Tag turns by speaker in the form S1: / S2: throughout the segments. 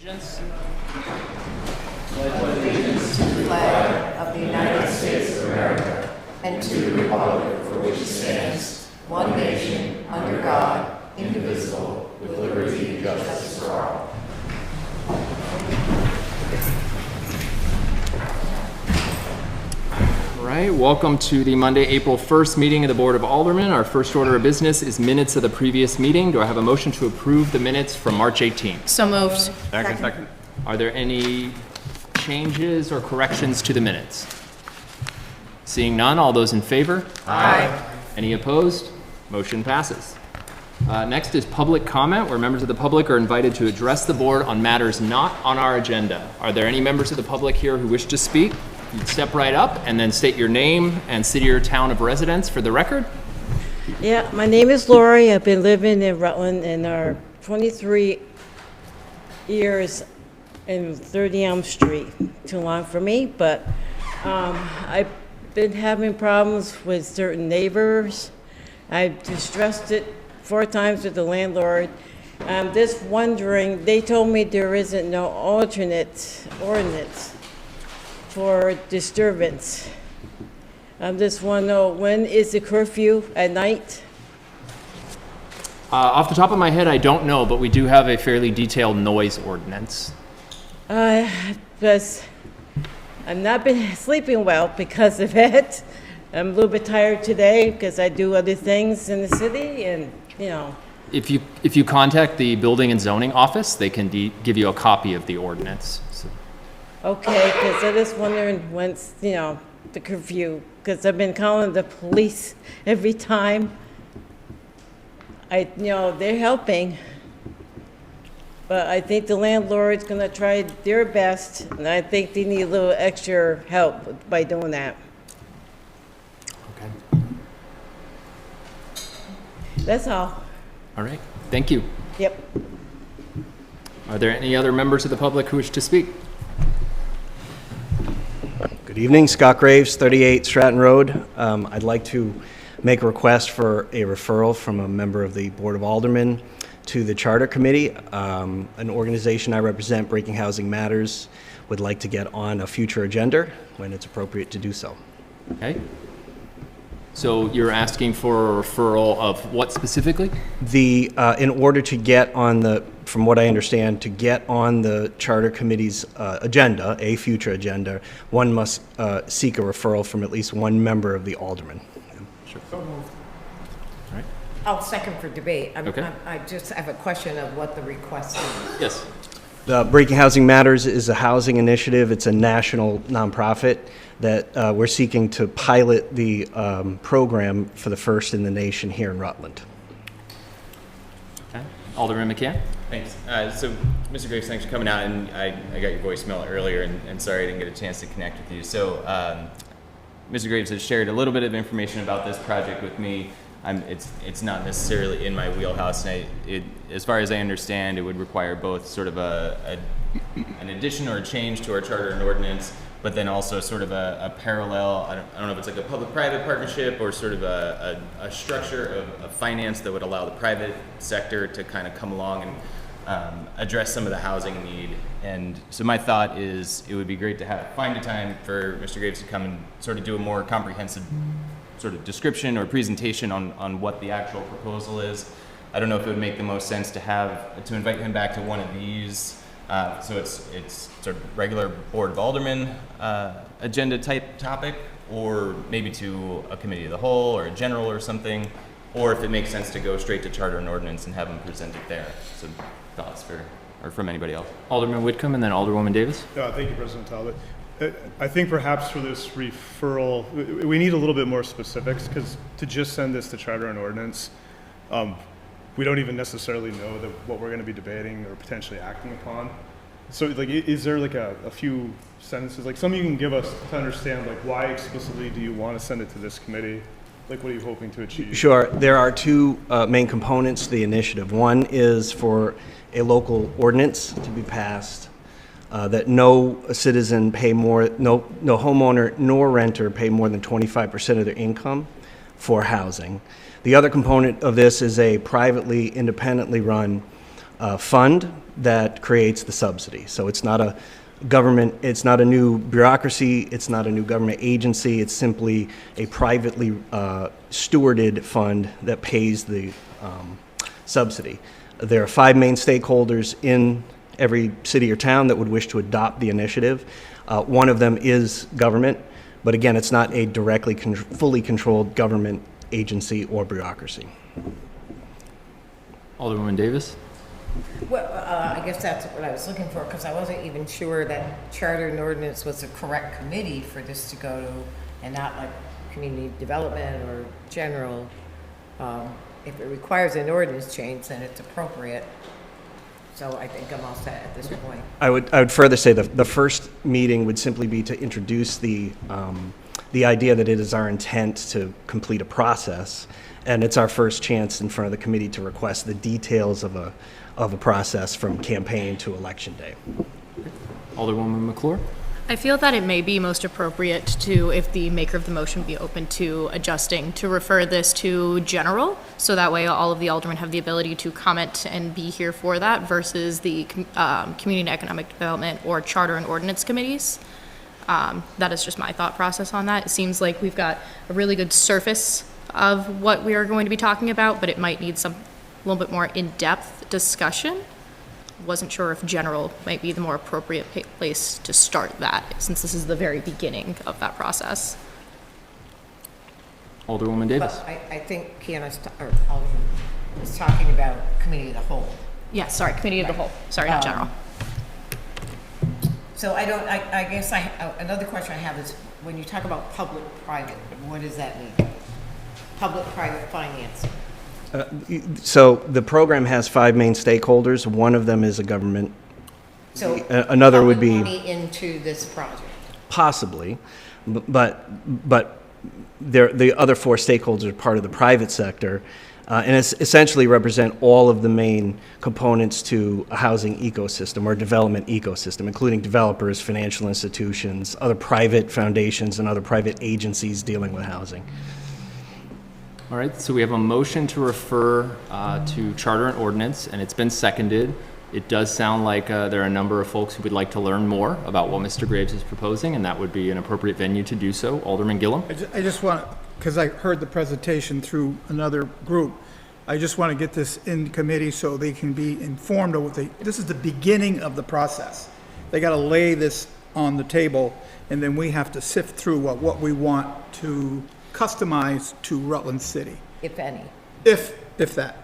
S1: Allegiance.
S2: Pledge allegiance to the flag of the United States of America and to the republic for which it stands, one nation, under God, indivisible, with liberty and justice for all.
S1: All right, welcome to the Monday, April 1st meeting of the Board of Aldermen. Our first order of business is minutes of the previous meeting. Do I have a motion to approve the minutes from March 18th?
S3: So moved.
S4: Second.
S1: Are there any changes or corrections to the minutes? Seeing none, all those in favor?
S3: Aye.
S1: Any opposed? Motion passes. Next is public comment, where members of the public are invited to address the board on matters not on our agenda. Are there any members of the public here who wish to speak? You'd step right up and then state your name and city or town of residence for the record.
S5: Yeah, my name is Lori. I've been living in Rutland in our 23 years in 30 Elm Street. Too long for me, but I've been having problems with certain neighbors. I've distressed it 4 times with the landlord. I'm just wondering, they told me there isn't no alternate ordinance for disturbance. I just want to know, when is the curfew at night?
S1: Off the top of my head, I don't know, but we do have a fairly detailed noise ordinance.
S5: Because I've not been sleeping well because of it. I'm a little bit tired today because I do other things in the city and, you know.
S1: If you contact the building and zoning office, they can give you a copy of the ordinance. So.
S5: Okay, because I'm just wondering when's, you know, the curfew, because I've been calling the police every time. They're helping, but I think the landlord's gonna try their best, and I think they need a little extra help by doing that.
S1: Okay.
S5: That's all.
S1: All right. Thank you.
S5: Yep.
S1: Are there any other members of the public who wish to speak?
S4: Good evening, Scott Graves, 38 Stratton Road. I'd like to make a request for a referral from a member of the Board of Aldermen to the Charter Committee. An organization I represent, Breaking Housing Matters, would like to get on a future agenda when it's appropriate to do so.
S1: Okay. So you're asking for a referral of what specifically?
S4: In order to get on the, from what I understand, to get on the Charter Committee's agenda, a future agenda, one must seek a referral from at least one member of the aldermen.
S1: Sure.
S3: So moved.
S1: All right.
S3: I'll second for debate.
S1: Okay.
S3: I just have a question of what the request is.
S1: Yes.
S4: The Breaking Housing Matters is a housing initiative. It's a national nonprofit that we're seeking to pilot the program for the first in the nation here in Rutland.
S1: Okay. Alderman McCann?
S6: Thanks. So, Mr. Graves, thanks for coming out, and I got your voicemail earlier, and sorry I didn't get a chance to connect with you. So, Mr. Graves has shared a little bit of information about this project with me. It's not necessarily in my wheelhouse, and as far as I understand, it would require both sort of an addition or a change to our charter and ordinance, but then also sort of a parallel, I don't know if it's like a public-private partnership or sort of a structure of finance that would allow the private sector to kind of come along and address some of the housing need. And so my thought is it would be great to find a time for Mr. Graves to come and sort of do a more comprehensive sort of description or presentation on what the actual proposal is. I don't know if it would make the most sense to invite him back to one of these. So it's sort of regular Board of Aldermen agenda type topic, or maybe to a committee of the whole or a general or something, or if it makes sense to go straight to charter and ordinance and have him present it there. So thoughts from anybody else?
S1: Alderman Whitcomb and then Alderwoman Davis.
S7: Thank you, President Talbot. I think perhaps for this referral, we need a little bit more specifics, because to just send this to charter and ordinance, we don't even necessarily know what we're going to be debating or potentially acting upon. So, like, is there like a few sentences, like some you can give us to understand, like, why explicitly do you want to send it to this committee? Like, what are you hoping to achieve?
S4: Sure. There are two main components to the initiative. One is for a local ordinance to be passed that no citizen no homeowner nor renter pay more than 25% of their income for housing. The other component of this is a privately, independently run fund that creates the subsidy. So it's not a government, it's not a new bureaucracy, it's not a new government agency, it's simply a privately stewarded fund that pays the subsidy. There are 5 main stakeholders in every city or town that would wish to adopt the initiative. One of them is government, but again, it's not a directly fully controlled government agency or bureaucracy.
S1: Alderwoman Davis?
S3: Well, I guess that's what I was looking for, because I wasn't even sure that charter and ordinance was the correct committee for this to go to, and not like community development or general. If it requires an ordinance change, then it's appropriate. So I think I'm all set at this point.
S4: I would further say the first meeting would simply be to introduce the idea that it is our intent to complete a process, and it's our first chance in front of the committee to request the details of a process from campaign to election day.
S1: Alderwoman McClure?
S8: I feel that it may be most appropriate to, if the maker of the motion be open to adjusting, to refer this to general, so that way all of the aldermen have the ability to comment and be here for that, versus the Community and Economic Development or Charter and Ordinance Committees. That is just my thought process on that. It seems like we've got a really good surface of what we are going to be talking about, but it might need some a little bit more in-depth discussion. Wasn't sure if general might be the more appropriate place to start that, since this is the very beginning of that process.
S1: Alderwoman Davis?
S3: But I think Kiana's, or Alderman, was talking about committee of the whole.
S8: Yes, sorry, committee of the whole. Sorry, not general.
S3: So I guess another question I have is, when you talk about public-private, what does that mean? Public-private financing.
S4: So the program has 5 main stakeholders. One of them is a government.
S3: So
S4: Another would be
S3: money into this project.
S4: possibly, but the other 4 stakeholders are part of the private sector, and it's essentially represent all of the main components to a housing ecosystem or development ecosystem, including developers, financial institutions, other private foundations, and other private agencies dealing with housing.
S1: All right, so we have a motion to refer to Charter and Ordinance, and it's been seconded. It does sound like there are a number of folks who would like to learn more about what Mr. Graves is proposing, and that would be an appropriate venue to do so. Alderman Gillen?
S9: I just want, because I heard the presentation through another group, I just want to get this in committee so they can be informed of this is the beginning of the process. They got to lay this on the table, and then we have to sift through what we want to customize to Rutland City,
S3: If any.
S9: if that.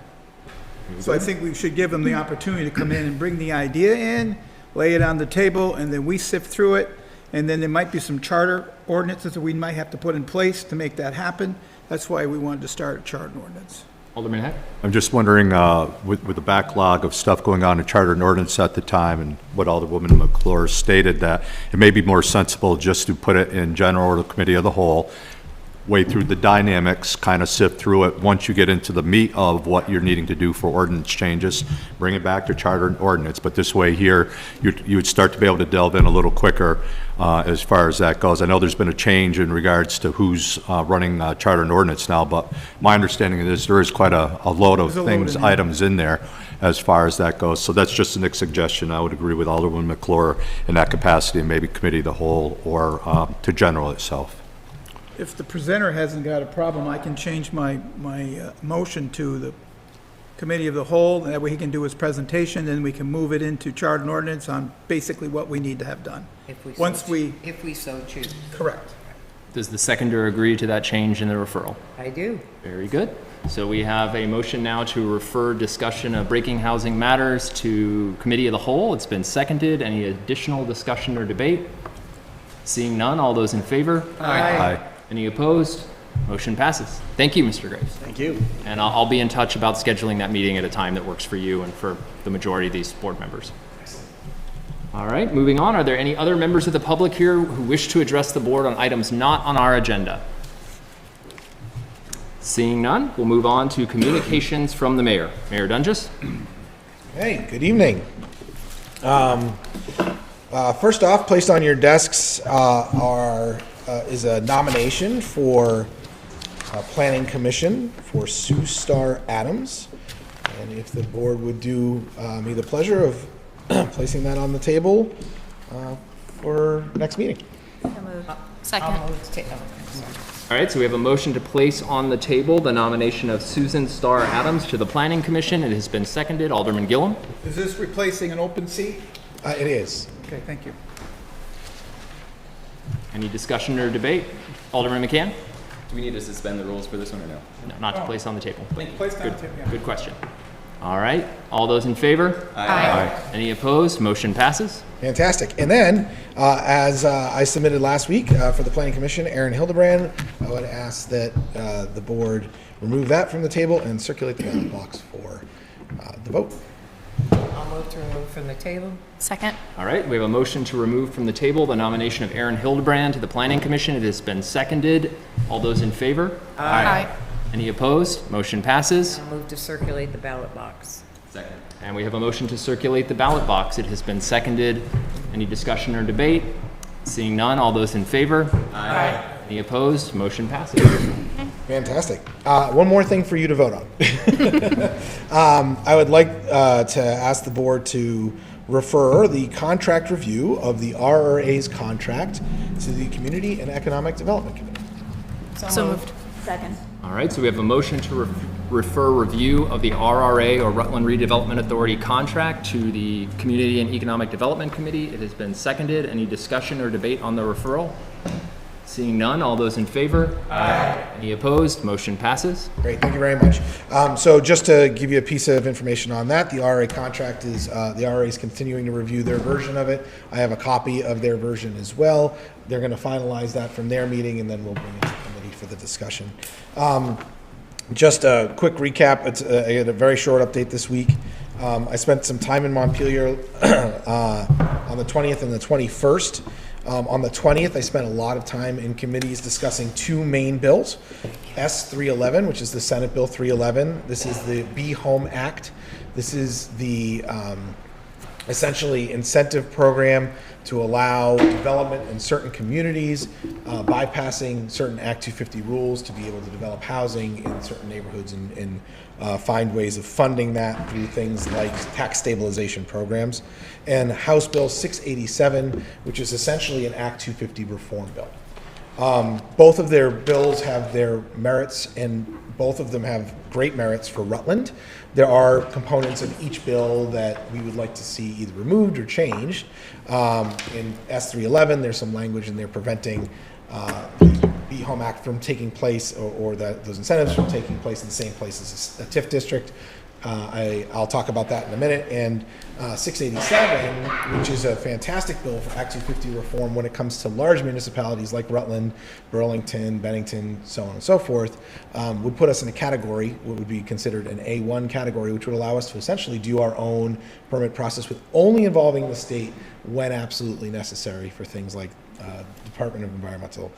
S9: So I think we should give them the opportunity to come in and bring the idea in, lay it on the table, and then we sift through it. And then there might be some charter ordinances that we might have to put in place to make that happen. That's why we wanted to start a charter ordinance.
S1: Alderman Heck?
S10: I'm just wondering, with the backlog of stuff going on in charter and ordinance at the time, and what Alderwoman McClure stated, that it may be more sensible just to put it in general or the committee of the whole, wade through the dynamics, kind of sift through it. Once you get into the meat of what you're needing to do for ordinance changes, bring it back to charter and ordinance. But this way here, you would start to be able to delve in a little quicker as far as that goes. I know there's been a change in regards to who's running charter and ordinance now, but my understanding is there is quite a load of things, items in there as far as that goes. So that's just a suggestion. I would agree with Alderwoman McClure in that capacity, and maybe committee of the whole or to general itself.
S9: If the presenter hasn't got a problem, I can change my motion to the committee of the whole, and that way he can do his presentation, and we can move it into charter and ordinance on basically what we need to have done.
S3: If we so choose.
S9: Correct.
S1: Does the seconder agree to that change in the referral?
S3: I do.
S1: Very good. So we have a motion now to refer discussion of breaking housing matters to committee of the whole. It's been seconded. Any additional discussion or debate? Seeing none, all those in favor?
S10: Aye.
S1: Any opposed? Motion passes. Thank you, Mr. Graves.
S4: Thank you.
S1: And I'll be in touch about scheduling that meeting at a time that works for you and for the majority of these board members. All right, moving on. Are there any other members of the public here who wish to address the board on items not on our agenda? Seeing none, we'll move on to communications from the mayor. Mayor Dunges?
S11: Hey, good evening. First off, placed on your desks is a nomination for Planning Commission for Sue Starr Adams. And if the board would do me the pleasure of placing that on the table for next meeting.
S8: Second.
S3: I'll move to take, oh, sorry.
S1: All right, so we have a motion to place on the table the nomination of Susan Starr Adams to the Planning Commission. It has been seconded. Alderman Gillen.
S9: Is this replacing an open seat?
S11: It is.
S9: Okay, thank you.
S1: Any discussion or debate? Alderman McCann?
S6: Do we need to suspend the rules for this one or no?
S1: No, not to place on the table.
S9: Place down, Tim, yeah.
S1: Good question. All right, all those in favor?
S8: Aye.
S1: Any opposed? Motion passes.
S11: Fantastic. And then, as I submitted last week for the Planning Commission, AaronHildebrand, I would ask that the board remove that from the table and circulate the ballot box for the vote.
S3: I'll move to remove from the table.
S8: Second.
S1: All right, we have a motion to remove from the table the nomination of AaronHildebrand to the Planning Commission. It has been seconded. All those in favor?
S8: Aye.
S1: Any opposed? Motion passes.
S3: I'll move to circulate the ballot box.
S6: Second.
S1: And we have a motion to circulate the ballot box. It has been seconded. Any discussion or debate? Seeing none, all those in favor?
S8: Aye.
S1: Any opposed? Motion passes.
S11: Fantastic. One more thing for you to vote on. I would like to ask the board to refer the contract review of the RRA's contract to the Community and Economic Development Committee.
S8: So moved.
S12: Second.
S1: All right, so we have a motion to refer review of the RRA, or Rutland Redevelopment Authority contract, to the Community and Economic Development Committee. It has been seconded. Any discussion or debate on the referral? Seeing none, all those in favor? Aye. Any opposed? Motion passes.
S11: Great, thank you very much. So just to give you a piece of information on that, the RRA contract is, the RRA is continuing to review their version of it. I have a copy of their version as well. They're going to finalize that from their meeting, and then we'll bring it to committee for the discussion. Just a quick recap. I had a very short update this week. I spent some time in Montpelier on the 20th and the 21st. On the 20th, I spent a lot of time in committees discussing two main bills. S311, which is the Senate Bill 311. This is the Be Home Act. This is the essentially incentive program to allow development in certain communities, bypassing certain Act 250 rules to be able to develop housing in certain neighborhoods and find ways of funding that through things like tax stabilization programs. And House Bill 687, which is essentially an Act 250 reform bill. Both of their bills have their merits, and both of them have great merits for Rutland. There are components of each bill that we would like to see either removed or changed. In S311, there's some language in there preventing the Be Home Act from taking place, or that those incentives from taking place in the same place as a TIF district. I'll talk about that in a minute. And 687, which is a fantastic bill for Act 250 reform when it comes to large municipalities like Rutland, Burlington, Bennington, so on and so forth, would put us in a category, what would be considered an A1 category, which would allow us to essentially do our own permit process with only involving the state when absolutely necessary for things like Department of Environmental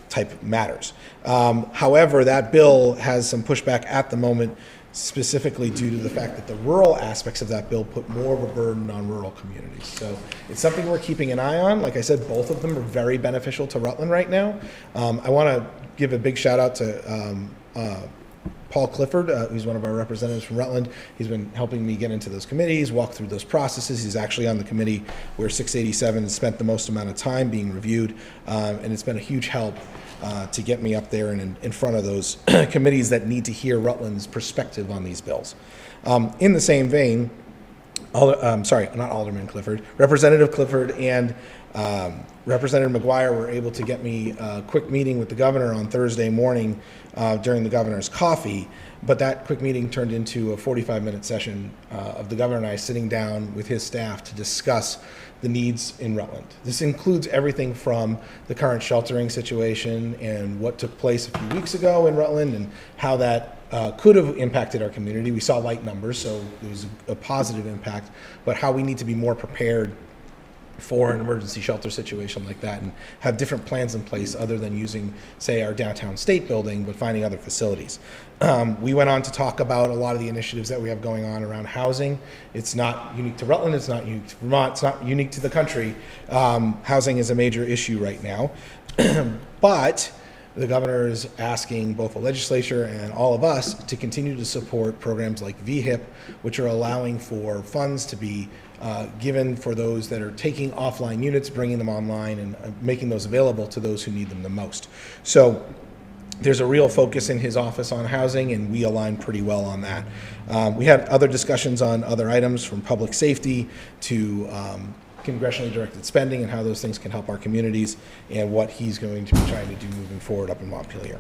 S11: type matters. However, that bill has some pushback at the moment, specifically due to the fact that the rural aspects of that bill put more of a burden on rural communities. So it's something we're keeping an eye on. Like I said, both of them are very beneficial to Rutland right now. I want to give a big shout out to Paul Clifford, who's one of our representatives from Rutland. He's been helping me get into those committees, walk through those processes. He's actually on the committee where 687 has spent the most amount of time being reviewed, and it's been a huge help to get me up there and in front of those committees that need to hear Rutland's perspective on these bills. In the same vein, Alderman Clifford, Representative Clifford and Representative McGuire were able to get me a quick meeting with the governor on Thursday morning during the governor's coffee, but that quick meeting turned into a 45-minute session of the governor and I sitting down with his staff to discuss the needs in Rutland. This includes everything from the current sheltering situation and what took place a few weeks ago in Rutland and how that could have impacted our community. We saw light numbers, so it was a positive impact, but how we need to be more prepared for an emergency shelter situation like that and have different plans in place other than using, say, our downtown state building, but finding other facilities. We went on to talk about a lot of the initiatives that we have going on around housing. It's not unique to Rutland, it's not unique to Vermont, it's not unique to the country. Housing is a major issue right now. But the governor is asking both the legislature and all of us to continue to support programs like VHIP, which are allowing for funds to be given for those that are taking offline units, bringing them online, and making those available to those who need them the most. So there's a real focus in his office on housing, and we align pretty well on that. We had other discussions on other items, from public safety to congressionally directed spending and how those things can help our communities, and what he's going to be trying to do moving forward up in Montpelier.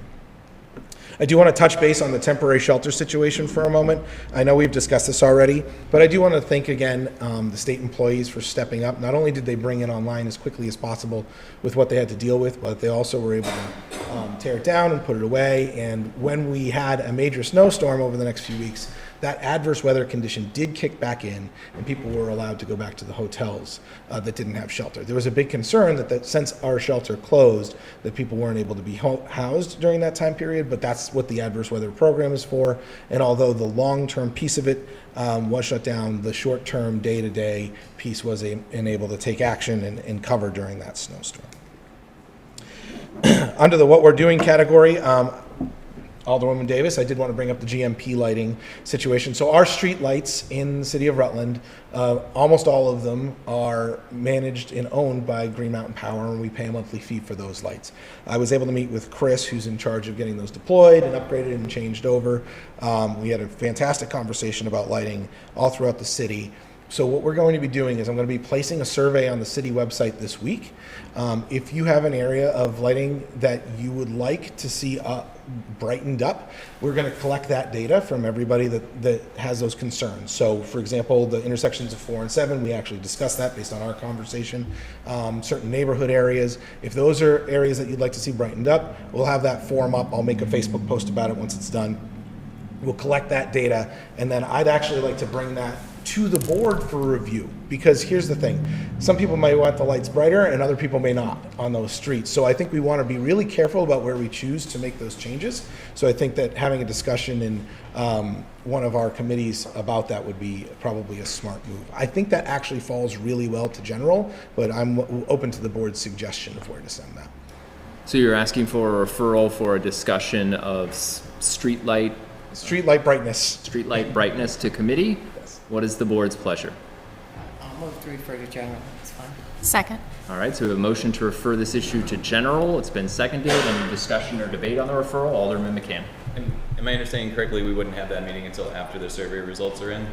S11: I do want to touch base on the temporary shelter situation for a moment. I know we've discussed this already, but I do want to thank again the state employees for stepping up. Not only did they bring it online as quickly as possible with what they had to deal with, but they also were able to tear it down and put it away. And when we had a major snowstorm over the next few weeks, that adverse weather condition did kick back in, and people were allowed to go back to the hotels that didn't have shelter. There was a big concern that since our shelter closed, that people weren't able to be housed during that time period, but that's what the adverse weather program is for. And although the long-term piece of it was shut down, the short-term, day-to-day piece was able to take action and cover during that snowstorm. Under the what we're doing category, Alderwoman Davis, I did want to bring up the GMP lighting situation. So our street lights in the city of Rutland, almost all of them are managed and owned by Green Mountain Power, and we pay a monthly fee for those lights. I was able to meet with Chris, who's in charge of getting those deployed and upgraded and changed over. We had a fantastic conversation about lighting all throughout the city. So what we're going to be doing is I'm going to be placing a survey on the city website this week. If you have an area of lighting that you would like to see brightened up, we're going to collect that data from everybody that has those concerns. So for example, the intersections of 4 and 7, we actually discussed that based on our conversation. Certain neighborhood areas, if those are areas that you'd like to see brightened up, we'll have that form up. I'll make a Facebook post about it once it's done. We'll collect that data, and then I'd actually like to bring that to the board for review, because here's the thing, some people might want the lights brighter and other people may not on those streets. So I think we want to be really careful about where we choose to make those changes. So I think that having a discussion in one of our committees about that would be probably a smart move. I think that actually falls really well to general, but I'm open to the board's suggestion of where to send that.
S1: So you're asking for a referral for a discussion of street light
S11: brightness
S1: to committee? What is the board's pleasure?
S3: I'll move to refer to general, it's fine.
S8: Second.
S1: All right, so we have a motion to refer this issue to general. It's been seconded. Any discussion or debate on the referral? Alderman McCann.
S6: Am I understanding correctly, we wouldn't have that meeting until after the survey results are in?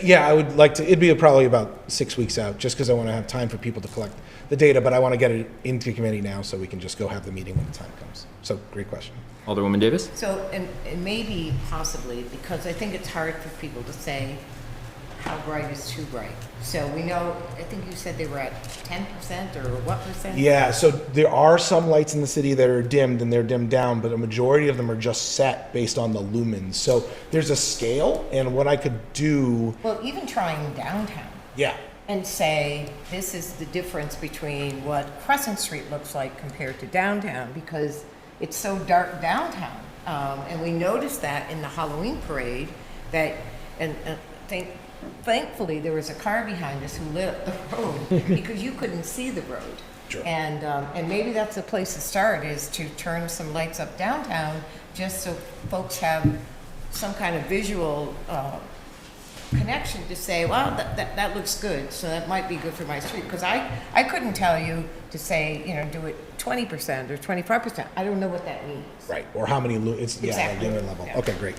S11: Yeah, I would like to, it'd be probably about 6 weeks out, just because I want to have time for people to collect the data, but I want to get it into committee now so we can just go have the meeting when the time comes. So, great question.
S1: Alderwoman Davis?
S3: So, and maybe possibly, because I think it's hard for people to say how bright is too bright. So we know, I think you said they were at 10% or what percent?
S11: Yeah, so there are some lights in the city that are dimmed and they're dimmed down, but a majority of them are just set based on the lumens. So there's a scale, and what I could do...
S3: Well, even trying downtown.
S11: Yeah.
S3: And say, this is the difference between what Crescent Street looks like compared to downtown, because it's so dark downtown. And we noticed that in the Halloween parade, that, and thankfully there was a car behind us who lit up the road because you couldn't see the road.
S11: Sure.
S3: And maybe that's a place to start, is to turn some lights up downtown, just so folks have some kind of visual connection to say, well, that looks good, so that might be good for my street. Because I couldn't tell you to say, do it 20% or 25%. I don't know what that means.
S11: Right, or how many,
S3: Exactly.
S11: like unit level.
S3: Yeah.
S11: Okay, great.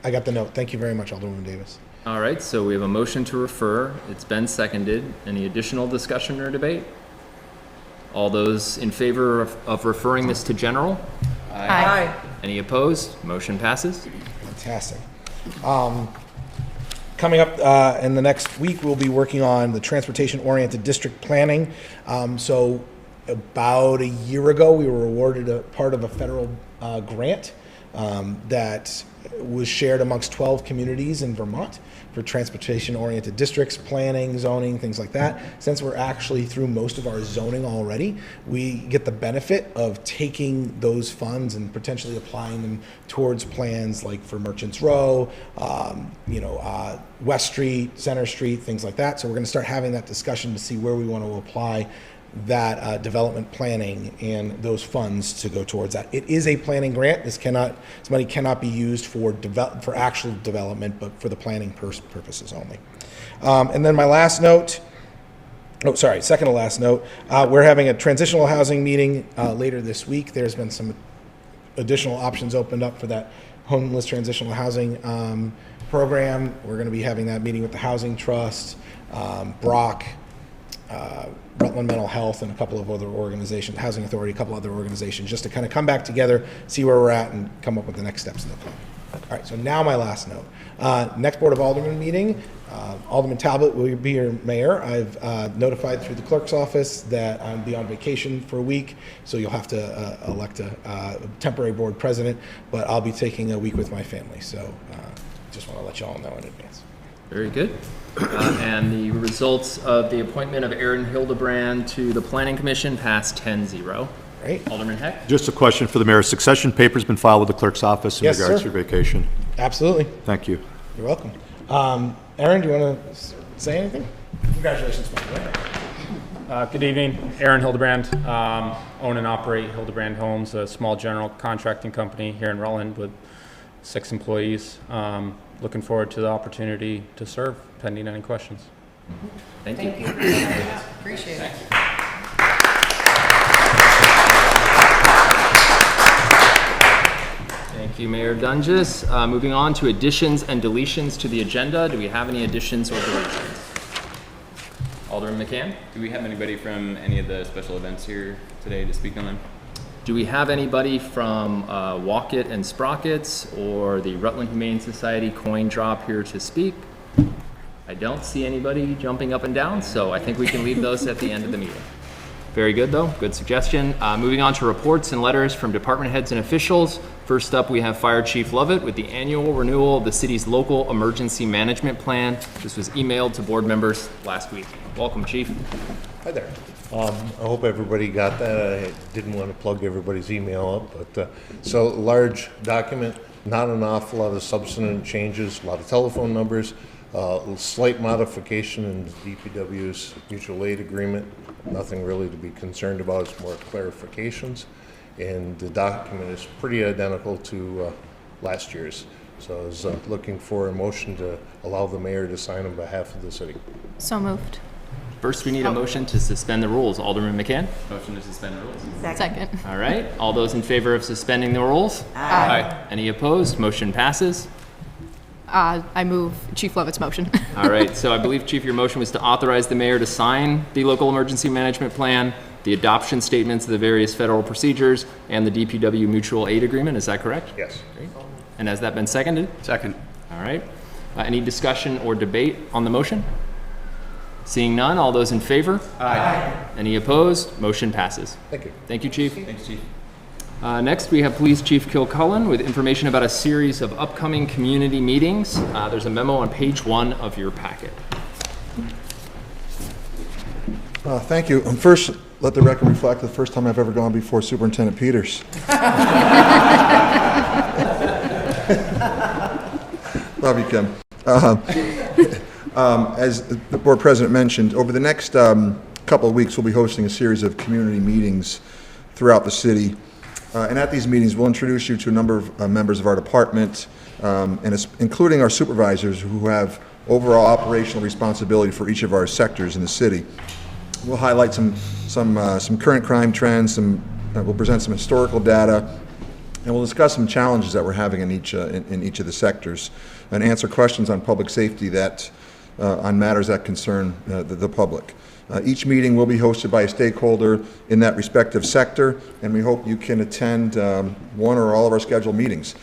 S11: I got the note. Thank you very much, Alderwoman Davis.
S1: All right, so we have a motion to refer. It's been seconded. Any additional discussion or debate? All those in favor of referring this to general?
S3: Aye.
S1: Any opposed? Motion passes.
S11: Fantastic. Coming up in the next week, we'll be working on the transportation-oriented district planning. So about a year ago, we were awarded a part of a federal grant that was shared amongst 12 communities in Vermont for transportation-oriented districts, planning, zoning, things like that. Since we're actually through most of our zoning already, we get the benefit of taking those funds and potentially applying them towards plans like for Merchants Row, West Street, Center Street, things like that. So we're going to start having that discussion to see where we want to apply that development planning and those funds to go towards that. It is a planning grant. This money cannot be used for actual development, but for the planning purposes only. And then my last note, second to last note, we're having a transitional housing meeting later this week. There's been some additional options opened up for that homeless transitional housing program. We're going to be having that meeting with the Housing Trust, Brook, Rutland Mental Health, and a couple of other organizations, Housing Authority, a couple other organizations, just to kind of come back together, see where we're at, and come up with the next steps in the plan. All right, so now my last note. Next Board of Aldermen meeting, Alderman Talbot will be your mayor. I've notified through the clerk's office that I'll be on vacation for a week, so you'll have to elect a temporary board president, but I'll be taking a week with my family, so just want to let you all know in advance.
S1: Very good. And the results of the appointment of AaronHildebrand to the Planning Commission passed 10-0.
S11: Right.
S1: Alderman Heck?
S10: Just a question for the mayor. Succession paper's been filed with the clerk's office in
S11: Yes,
S10: regards
S11: sir.
S10: to your vacation.
S11: Absolutely.
S10: Thank you.
S11: You're welcome. Aaron, do you want to say anything? Congratulations, by the way.
S12: Good evening, Aaron Hildebrand. Own and operate Hildebrand Homes, a small general contracting company here in Rutland with 6 employees. Looking forward to the opportunity to serve, pending any questions.
S1: Thank you.
S3: Appreciate it.
S1: Thank you, Mayor Dunges. Moving on to additions and deletions to the agenda. Do we have any additions or deletions? Alderman McCann?
S6: Do we have anybody from any of the special events here today to speak on them?
S1: Do we have anybody from Walk It and Sprockets or the Rutland Humane Society coin drop here to speak? I don't see anybody jumping up and down, so I think we can leave those at the end of the meeting. Very good, though. Good suggestion. Moving on to reports and letters from department heads and officials. First up, we have Fire Chief Lovett with the annual renewal of the city's local emergency management plan. This was emailed to board members last week. Welcome, Chief.
S13: Hi there. I hope everybody got that. I didn't want to plug everybody's email up, but so large document, not an awful lot of substantive changes, a lot of telephone numbers, a slight modification in DPW's mutual aid agreement. Nothing really to be concerned about. It's more clarifications, and the document is pretty identical to last year's. So I was looking for a motion to allow the mayor to sign on behalf of the city.
S8: So moved.
S1: First, we need a motion to suspend the rules. Alderman McCann?
S6: Motion to suspend the rules.
S8: Second.
S1: All right. All those in favor of suspending the rules?
S8: Aye.
S1: Any opposed? Motion passes.
S8: I move Chief Lovett's motion.
S1: All right. So I believe, Chief, your motion was to authorize the mayor to sign the local emergency management plan, the adoption statements of the various federal procedures, and the DPW mutual aid agreement. Is that correct?
S13: Yes.
S1: Great. And has that been seconded?
S6: Second.
S1: All right. Any discussion or debate on the motion? Seeing none, all those in favor?
S8: Aye.
S1: Any opposed? Motion passes.
S13: Thank you.
S1: Thank you, Chief.
S6: Thanks, Chief.
S1: Next, we have Police Chief Kilcullen with information about a series of upcoming community meetings. There's a memo on page 1 of your packet.
S14: Thank you. First, let the record reflect the first time I've ever gone before Superintendent Peters. Love you, Kim. As the board president mentioned, over the next couple of weeks, we'll be hosting a series of community meetings throughout the city. And at these meetings, we'll introduce you to a number of members of our department, including our supervisors who have overall operational responsibility for each of our sectors in the city. We'll highlight some current crime trends, we'll present some historical data, and we'll discuss some challenges that we're having in each of the sectors, and answer questions on public safety on matters that concern the public. Each meeting will be hosted by a stakeholder in that respective sector, and we hope you can attend one or all of our scheduled meetings.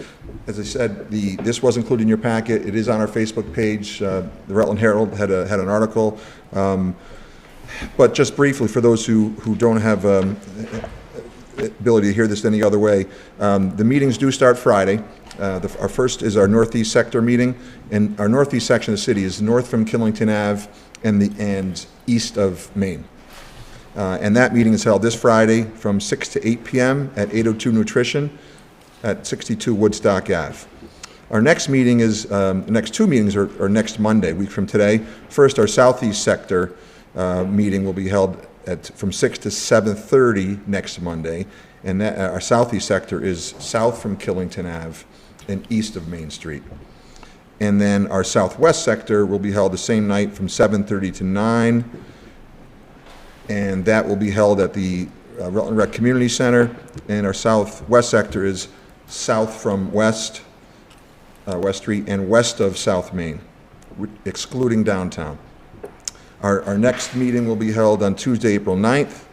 S14: As I said, this was included in your packet. It is on our Facebook page. The Rutland Herald had an article. But just briefly, for those who don't have ability to hear this any other way, the meetings do start Friday. Our first is our Northeast Sector meeting, and our Northeast section of the city is north from Killington Ave and east of Main. And that meeting is held this Friday from 6 to 8 p.m. at 802 Nutrition at 62 Woodstock Ave. Our next meeting is, the next two meetings are next Monday, a week from today. First, our Southeast Sector meeting will be held from 6 to 7:30 next Monday. And that, our southeast sector is south from Killington Ave and east of Main Street. And then our southwest sector will be held the same night from 7:30 to 9. And that will be held at the Rutland Rec Community Center. And our southwest sector is south from West Street and west of South Main, excluding downtown. Our next meeting will be held on Tuesday, April 9th,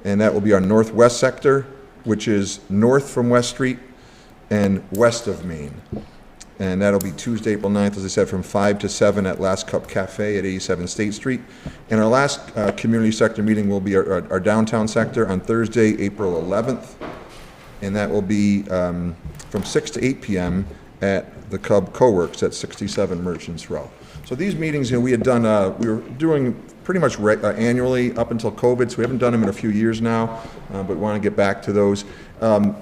S14: and that will be our northwest sector, which is north from West Street and west of Main. And that'll be Tuesday, April 9th, as I said, from 5 to 7 at Last Cup Cafe at 87 State Street. And our last community sector meeting will be our downtown sector on Thursday, April 11th. And that will be from 6 to 8 p.m. at the Cub Co-works at 67 Merchants Row. So these meetings, we had done, we were doing pretty much annually up until COVID, so we haven't done them in a few years now, but we want to get back to those.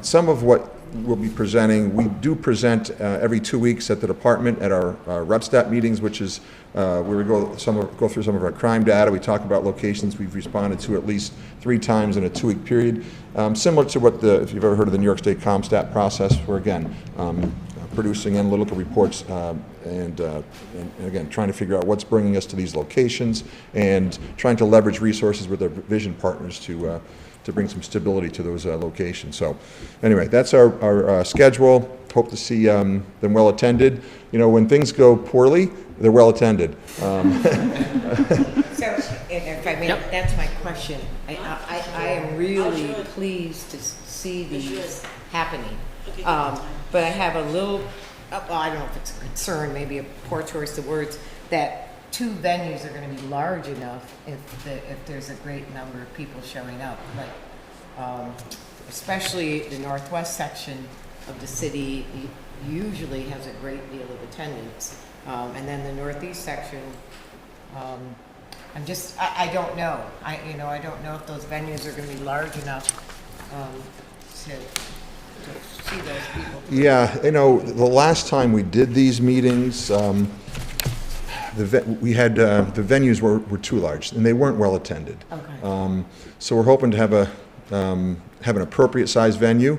S14: Some of what we'll be presenting, we do present every 2 weeks at the department at our RUTSTAT meetings, which is where we go through some of our crime data. We talk about locations we've responded to at least 3 times in a 2-week period. Similar to what if you've ever heard of the New York State CompStat process, where again, producing analytical reports and again, trying to figure out what's bringing us to these locations and trying to leverage resources with our vision partners to bring some stability to those locations. So anyway, that's our schedule. Hope to see them well attended. When things go poorly, they're well attended.
S3: So, if I may, that's my question. I am really pleased to see these happening. But I have a little, well, I don't know if it's a concern, maybe a poor choice of words, that 2 venues are going to be large enough if there's a great number of people showing up. Like, especially the northwest section of the city usually has a great deal of attendance. And then the northeast section, I don't know. I don't know if those venues are going to be large enough to see those people.
S14: Yeah, the last time we did these meetings, we had the venues were too large and they weren't well attended. Okay. So we're hoping to have an appropriate size venue,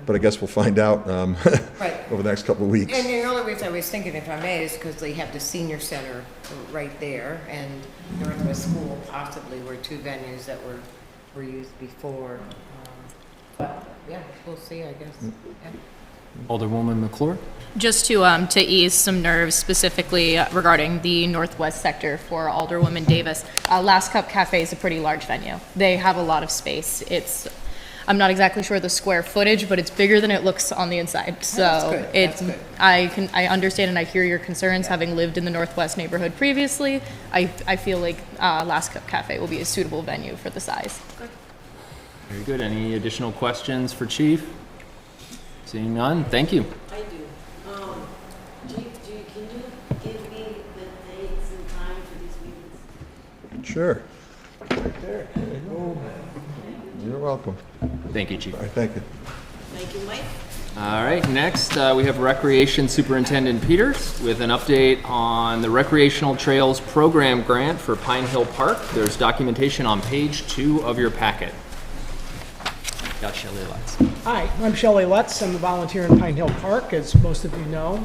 S14: but I guess we'll find out right. over the next couple of weeks.
S3: And the only reason I was thinking, if I may, is because they have the senior center right there, and Northwest School possibly were 2 venues that were used before. But yeah, we'll see, I guess. Yeah.
S1: Alderwoman McClure?
S8: Just to ease some nerves, specifically regarding the northwest sector for Alderwoman Davis, Last Cup Cafe is a pretty large venue. They have a lot of space. I'm not exactly sure the square footage, but it's bigger than it looks on the inside. So it's I understand and I hear your concerns, having lived in the northwest neighborhood previously. I feel like Last Cup Cafe will be a suitable venue for the size.
S1: Very good. Any additional questions for Chief? Seeing none, thank you.
S5: I do. Chief, can you give me the dates and time for these meetings?
S14: Sure. Right there. You're welcome.
S1: Thank you, Chief.
S14: All right, thank you.
S5: Thank you, Mike.
S1: All right, next we have Recreation Superintendent Peters with an update on the Recreational Trails Program Grant for Pine Hill Park. There's documentation on page 2 of your packet. Got Shelley Lutz.
S15: Hi, I'm Shelley Lutz. I'm a volunteer in Pine Hill Park, as most of you know.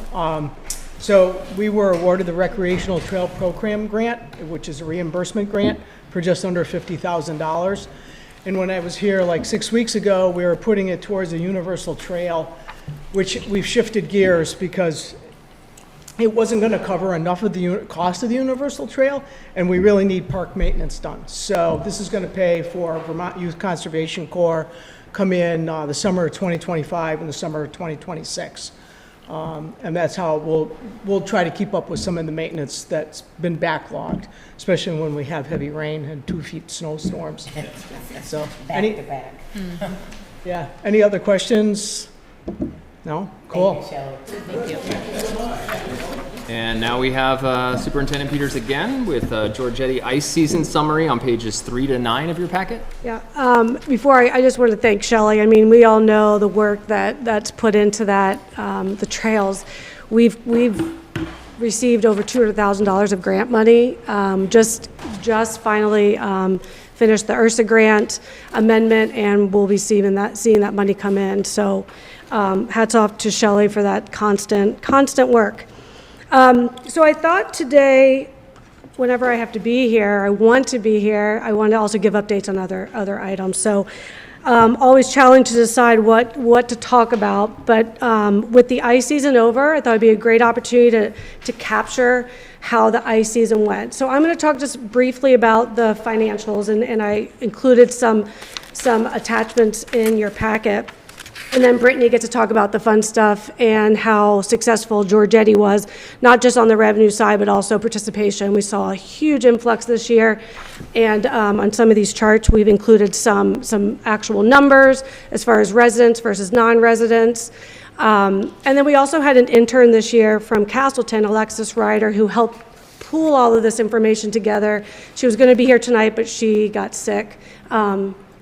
S15: So we were awarded the Recreational Trail Program Grant, which is a reimbursement grant for just under $50,000. And when I was here like 6 weeks ago, we were putting it towards a universal trail, which we've shifted gears because it wasn't going to cover enough of the cost of the universal trail, and we really need park maintenance done. So this is going to pay for Vermont Youth Conservation Corps come in the summer of 2025 and the summer of 2026. And that's how we'll try to keep up with some of the maintenance that's been backlogged, especially when we have heavy rain and 2 feet snowstorms. So
S3: back to back.
S15: Yeah. Any other questions? No? Cool.
S3: Thank you, Shelley.
S1: And now we have Superintendent Peters again with Giorgetti ice season summary on pages 3 to 9 of your packet.
S16: Yeah. Before I just want to thank Shelley. I mean, we all know the work that's put into that, the trails. We've received over $200,000 of grant money. Just finally finish the URSA grant amendment, and we'll be seeing that money come in. So hats off to Shelley for that constant work. So I thought today, whenever I have to be here, I want to also give updates on other items. So always challenged to decide what to talk about, but with the ice season over, I thought it'd be a great opportunity to capture how the ice season went. So I'm going to talk just briefly about the financials, and I included some attachments in your packet. And then Brittany gets to talk about the fun stuff and how successful Giorgetti was, not just on the revenue side, but also participation. We saw a huge influx this year. And on some of these charts, we've included some actual numbers as far as residents versus non-residents. And then we also had an intern this year from Castleton, Alexis Ryder, who helped pool all of this information together. She was going to be here tonight, but she got sick.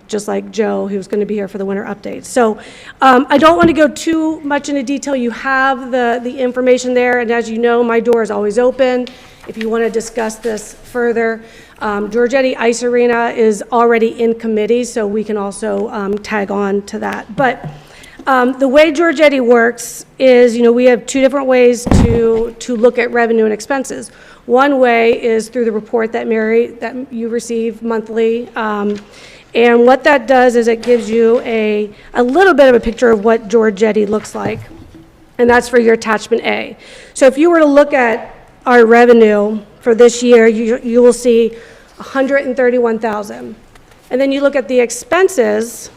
S16: Just like Joe, who was going to be here for the winter update. So I don't want to go too much into detail. You have the information there, and as you know, my door is always open if you want to discuss this further. Giorgetti Ice Arena is already in committee, so we can also tag on to that. But the way Giorgetti works is, we have two different ways to look at revenue and expenses. One way is through the report that you receive monthly. And what that does is it gives you a little bit of a picture of what Giorgetti looks like. And that's for your attachment A. So if you were to look at our revenue for this year, you will see $131,000. And then you look at the expenses,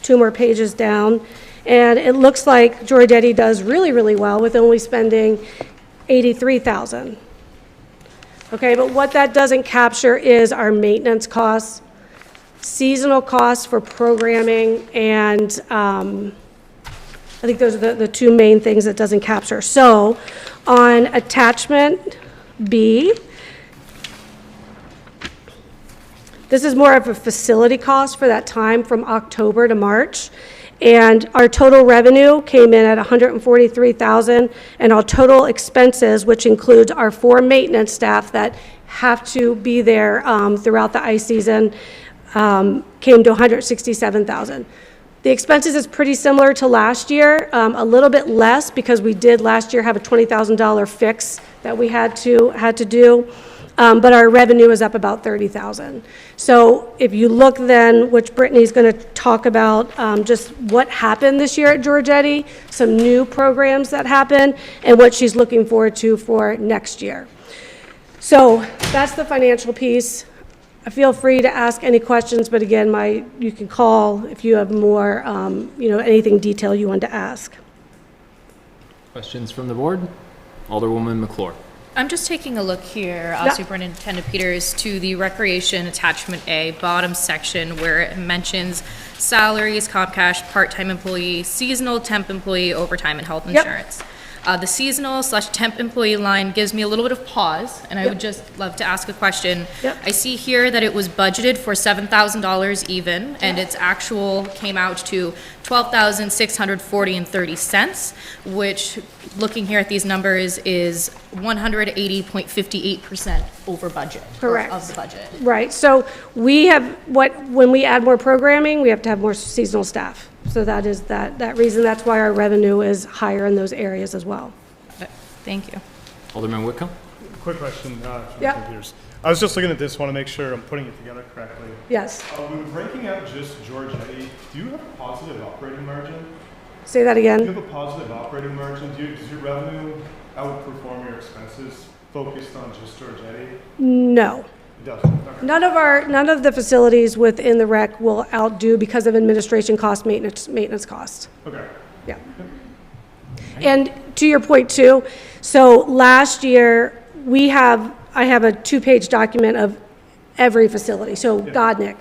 S16: 2 more pages down, and it looks like Giorgetti does really, really well with only spending $83,000. Okay, but what that doesn't capture is our maintenance costs, seasonal costs for programming, and I think those are the two main things that doesn't capture. So on attachment B, this is more of a facility cost for that time from October to March. And our total revenue came in at $143,000, and our total expenses, which includes our 4 maintenance staff that have to be there throughout the ice season, came to $167,000. The expenses is pretty similar to last year, a little bit less because we did last year have a $20,000 fix that we had to do, but our revenue is up about $30,000. So if you look then, which Brittany's going to talk about, just what happened this year at Giorgetti, some new programs that happened, and what she's looking forward to for next year. So that's the financial piece. Feel free to ask any questions, but again, you can call if you have more, anything detailed you want to ask.
S1: Questions from the board? Alderwoman McClure.
S8: I'm just taking a look here, Superintendent Peters, to the Recreation Attachment A, bottom section, where it mentions salaries, comp cash, part-time employee, seasonal temp employee, overtime, and health insurance. The seasonal/temp employee line gives me a little bit of pause, and I would just love to ask a question. I see here that it was budgeted for $7,000 even, and its actual came out to $12,640.30, which, looking here at these numbers, is 180.58% over budget.
S16: Correct.
S8: Of the budget.
S16: Right. So we have when we add more programming, we have to have more seasonal staff. So that is that reason. That's why our revenue is higher in those areas as well.
S8: Thank you.
S1: Alderman Whitcomb.
S7: Quick question from computers. I was just looking at this, want to make sure I'm putting it together correctly.
S16: Yes.
S7: When breaking out just Giorgetti, do you have a positive operating margin?
S16: Say that again.
S7: Do you have a positive operating margin? Does your revenue outperform your expenses focused on just Giorgetti?
S16: No.
S7: It doesn't. Okay.
S16: None of the facilities within the rec will outdo because of administration cost, maintenance cost.
S7: Okay.
S16: Yeah. And to your point too, so last year I have a 2-page document of every facility. So Godnick,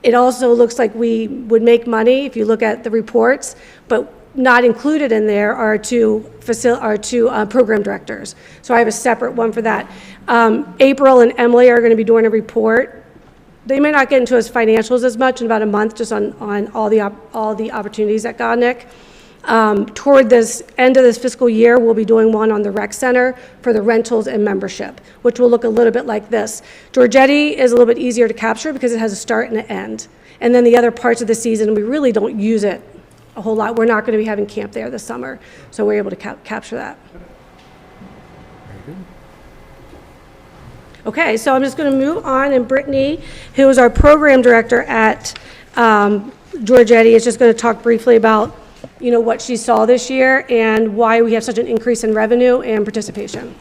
S16: it also looks like we would make money if you look at the reports, but not included in there are two program directors. So I have a separate one for that. April and Emily are going to be doing a report. They may not get into us financials as much in about a month, just on all the opportunities at Godnick. Toward this end of this fiscal year, we'll be doing one on the rec center for the rentals and membership, which will look a little bit like this. Giorgetti is a little bit easier to capture because it has a start and an end. And then the other parts of the season, we really don't use it a whole lot. We're not going to be having camp there this summer, so we're able to capture that. Okay, so I'm just going to move on, and Brittany, who is our program director at Giorgetti, is just going to talk briefly about, you know, what she saw this year and why we have such an increase in revenue and participation.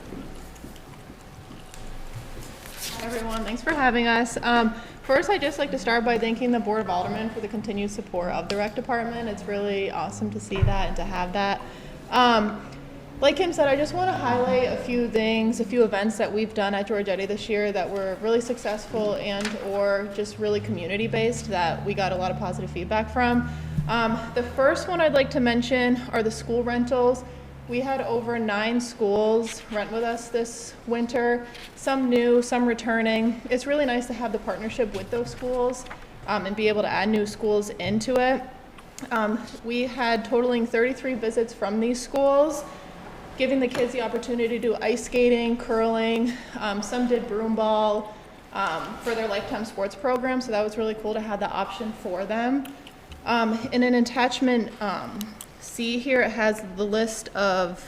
S8: Hi, everyone. Thanks for having us. First, I'd just like to start by thanking the Board of Aldermen for the continued support of the rec department. It's really awesome to see that and to have that. Like Kim said, I just want to highlight a few things, a few events that we've done at Giorgetti this year that were really successful and or just really community-based that we got a lot of positive feedback from. The first one I'd like to mention are the school rentals. We had over 9 schools rent with us this winter, some new, some returning. It's really nice to have the partnership with those schools and be able to add new schools into it. We had totaling 33 visits from these schools, giving the kids the opportunity to do ice skating, curling, some did broom ball for their lifetime sports program, so that was really cool to have the option for them. In an attachment C here, it has the list of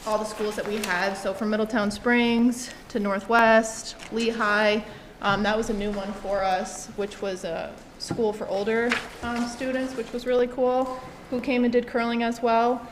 S8: all the schools that we had. So from Middletown Springs to Northwest, Lehigh, that was a new one for us, which was a school for older students, which was really cool, who came and did curling as well.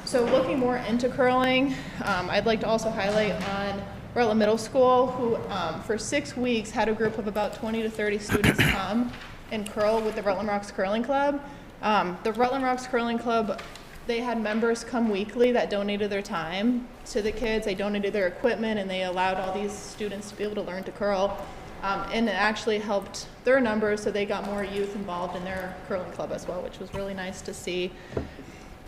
S8: So looking more into curling, I'd like to also highlight on Rutland Middle School, who for 6 weeks had a group of about 20 to 30 students come and curl with the Rutland Rocks Curling Club. The Rutland Rocks Curling Club, they had members come weekly that donated their time to the kids. They donated their equipment, and they allowed all these students to be able to learn to curl. And it actually helped their numbers, so they got more youth involved in their curling club as well, which was really nice to see.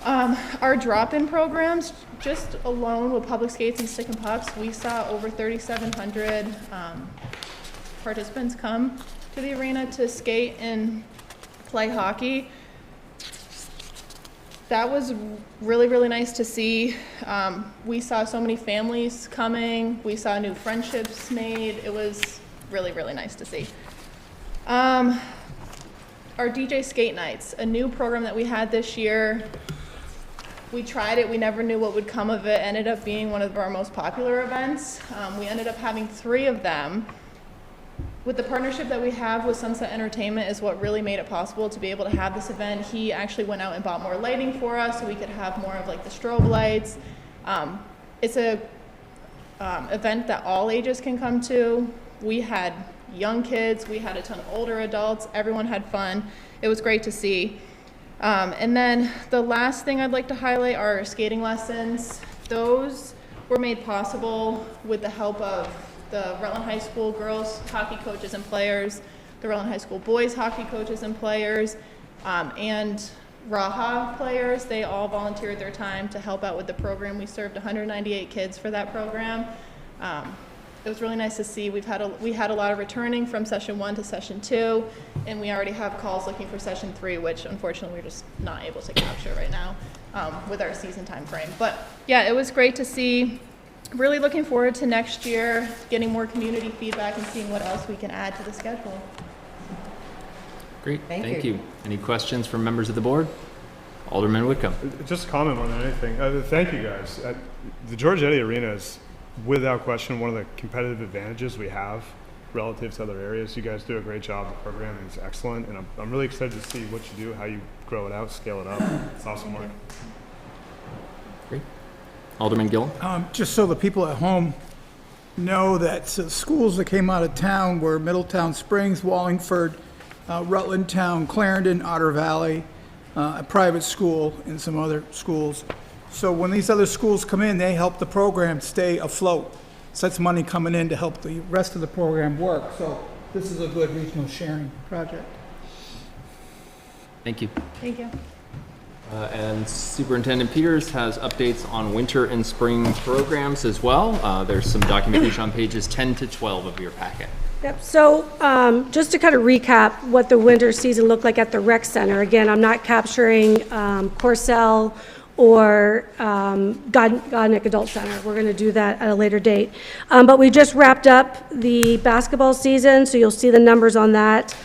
S8: Our drop-in programs, just alone with public skates and stick and pucks, we saw over 3,700 participants come to the arena to skate and play hockey. That was really, really nice to see. We saw so many families coming. We saw new friendships made. It was really, really nice to see. Our DJ Skate Nights, a new program that we had this year. We tried it, we never knew what would come of it. Ended up being one of our most popular events. We ended up having 3 of them. With the partnership that we have with Sunset Entertainment is what really made it possible to be able to have this event. He actually went out and bought more lighting for us so we could have more of like the strobe lights. It's a event that all ages can come to. We had young kids, we had a ton of older adults, everyone had fun. It was great to see. And then the last thing I'd like to highlight are skating lessons. Those were made possible with the help of the Rutland High School girls hockey coaches and players, the Rutland High School boys hockey coaches and players, and Raha players. They all volunteered their time to help out with the program. We served 198 kids for that program. It was really nice to see. We had a lot of returning from session 1 to session 2, and we already have calls looking for session 3, which unfortunately we're just not able to capture right now with our season time frame. But yeah, it was great to see. Really looking forward to next year, getting more community feedback and seeing what else we can add to the schedule.
S1: Great, thank you. Any questions from members of the board? Alderman Whitcomb.
S7: Just comment more than anything. Thank you guys. The Giorgetti Arena is without question one of the competitive advantages we have relative to other areas. You guys do a great job. The program is excellent, and I'm really excited to see what you do, how you grow it out, scale it up. It's awesome work.
S1: Great. Alderman Gillen.
S9: Just so the people at home know that schools that came out of town were Middletown Springs, Wallingford, Rutland Town, Clarendon, Otter Valley, a private school, and some other schools. So when these other schools come in, they help the program stay afloat. So that's money coming in to help the rest of the program work. So this is a good regional sharing project.
S1: Thank you.
S8: Thank you.
S1: And Superintendent Peters has updates on winter and spring programs as well. There's some documentation on pages 10 to 12 of your packet.
S16: Yep, so just to kind of recap what the winter season looked like at the rec center. Again, I'm not capturing Corcel or Godnick Adult Center. We're going to do that at a later date. But we just wrapped up the basketball season, so you'll see the numbers on that.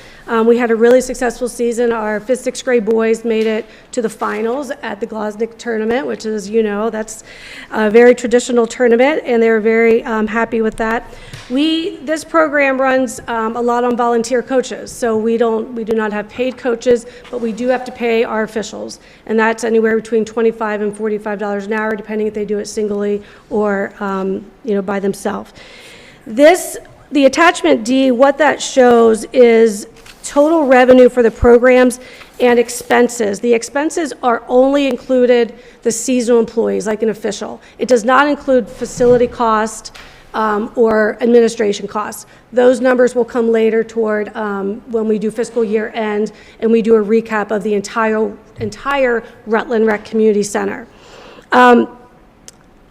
S16: We had a really successful season. Our 5th, 6th grade boys made it to the finals at the Glosnick tournament, which is, you know, that's a very traditional tournament, and they were very happy with that. This program runs a lot on volunteer coaches, so we do not have paid coaches, but we do have to pay our officials, and that's anywhere between $25 and $45 an hour, depending if they do it singly or by themselves. The attachment D, what that shows is total revenue for the programs and expenses. The expenses are only included the seasonal employees, like an official. It does not include facility cost or administration costs. Those numbers will come later toward when we do fiscal year end and we do a recap of the entire Rutland Rec Community Center.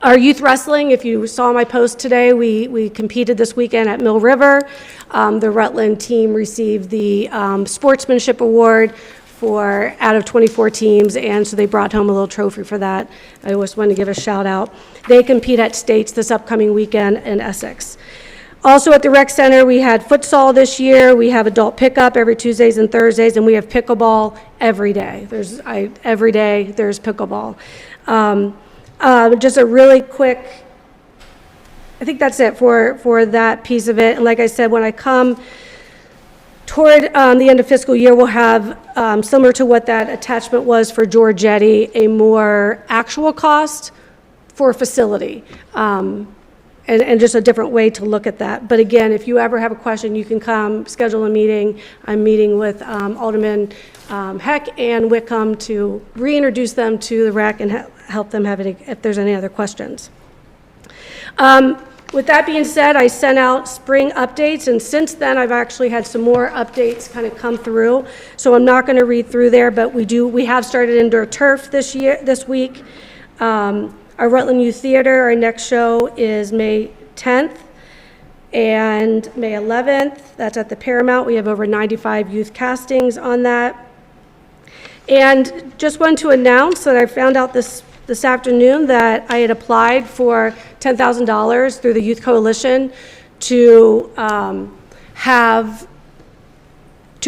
S16: Our youth wrestling, if you saw my post today, we competed this weekend at Mill River. The Rutland team received the Sportsmanship Award out of 24 teams, and so they brought home a little trophy for that. I just wanted to give a shout out. They compete at states this upcoming weekend in Essex. Also at the rec center, we had futsal this year. We have adult pickup every Tuesdays and Thursdays, and we have pickleball every day. Every day there's pickleball. Just a really quick, I think that's it for that piece of it. And like I said, when I come toward the end of fiscal year, we'll have, similar to what that attachment was for Giorgetti, a more actual cost for a facility. And just a different way to look at that. But again, if you ever have a question, you can come schedule a meeting. I'm meeting with Alderman Heck and Wickham to reintroduce them to the rec and help them have it if there's any other questions. With that being said, I sent out spring updates, and since then I've actually had some more updates kind of come through. So I'm not going to read through there, but we have started indoor turf this week. Our Rutland Youth Theater, our next show is May 10th and May 11th. That's at the Paramount. We have over 95 youth castings on that. And just wanted to announce that I found out this afternoon that I had applied for $10,000 through the Youth Coalition to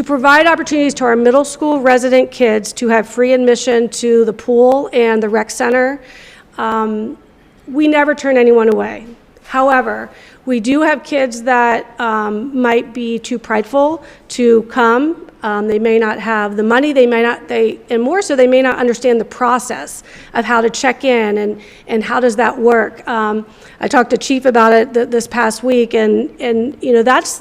S16: provide opportunities to our middle school resident kids to have free admission to the pool and the rec center. We never turn anyone away. However, we do have kids that might be too prideful to come. They may not have the money, and more so, they may not understand the process of how to check in and how does that work. I talked to Chief about it this past week, and that's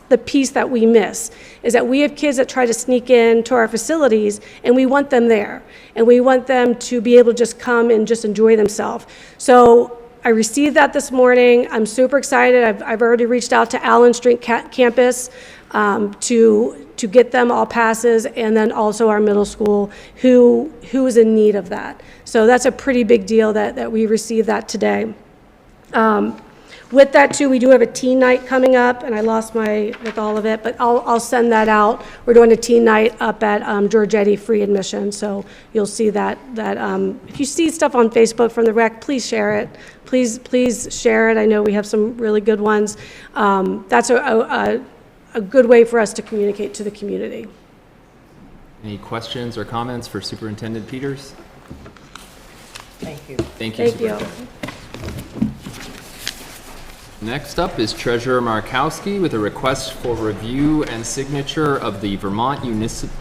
S16: the piece that we miss, is that we have kids that try to sneak in to our facilities, and we want them there, and we want them to be able to just come and just enjoy themselves. So I received that this morning. I'm super excited. I've already reached out to Allen Street campus to get them all passes, and then also our middle school who is in need of that. So that's a pretty big deal that we received that today. With that too, we do have a teen night coming up, and I lost with all of it, but I'll send that out. We're doing a teen night up at Giorgetti, free admission, so you'll see that if you see stuff on Facebook from the rec, please share it. Please share it. I know we have some really good ones. That's a good way for us to communicate to the community.
S1: Any questions or comments for Superintendent Peters?
S3: Thank you.
S1: Thank you, Superintendent. Next up is Treasurer Markowski with a request for review and signature of the Vermont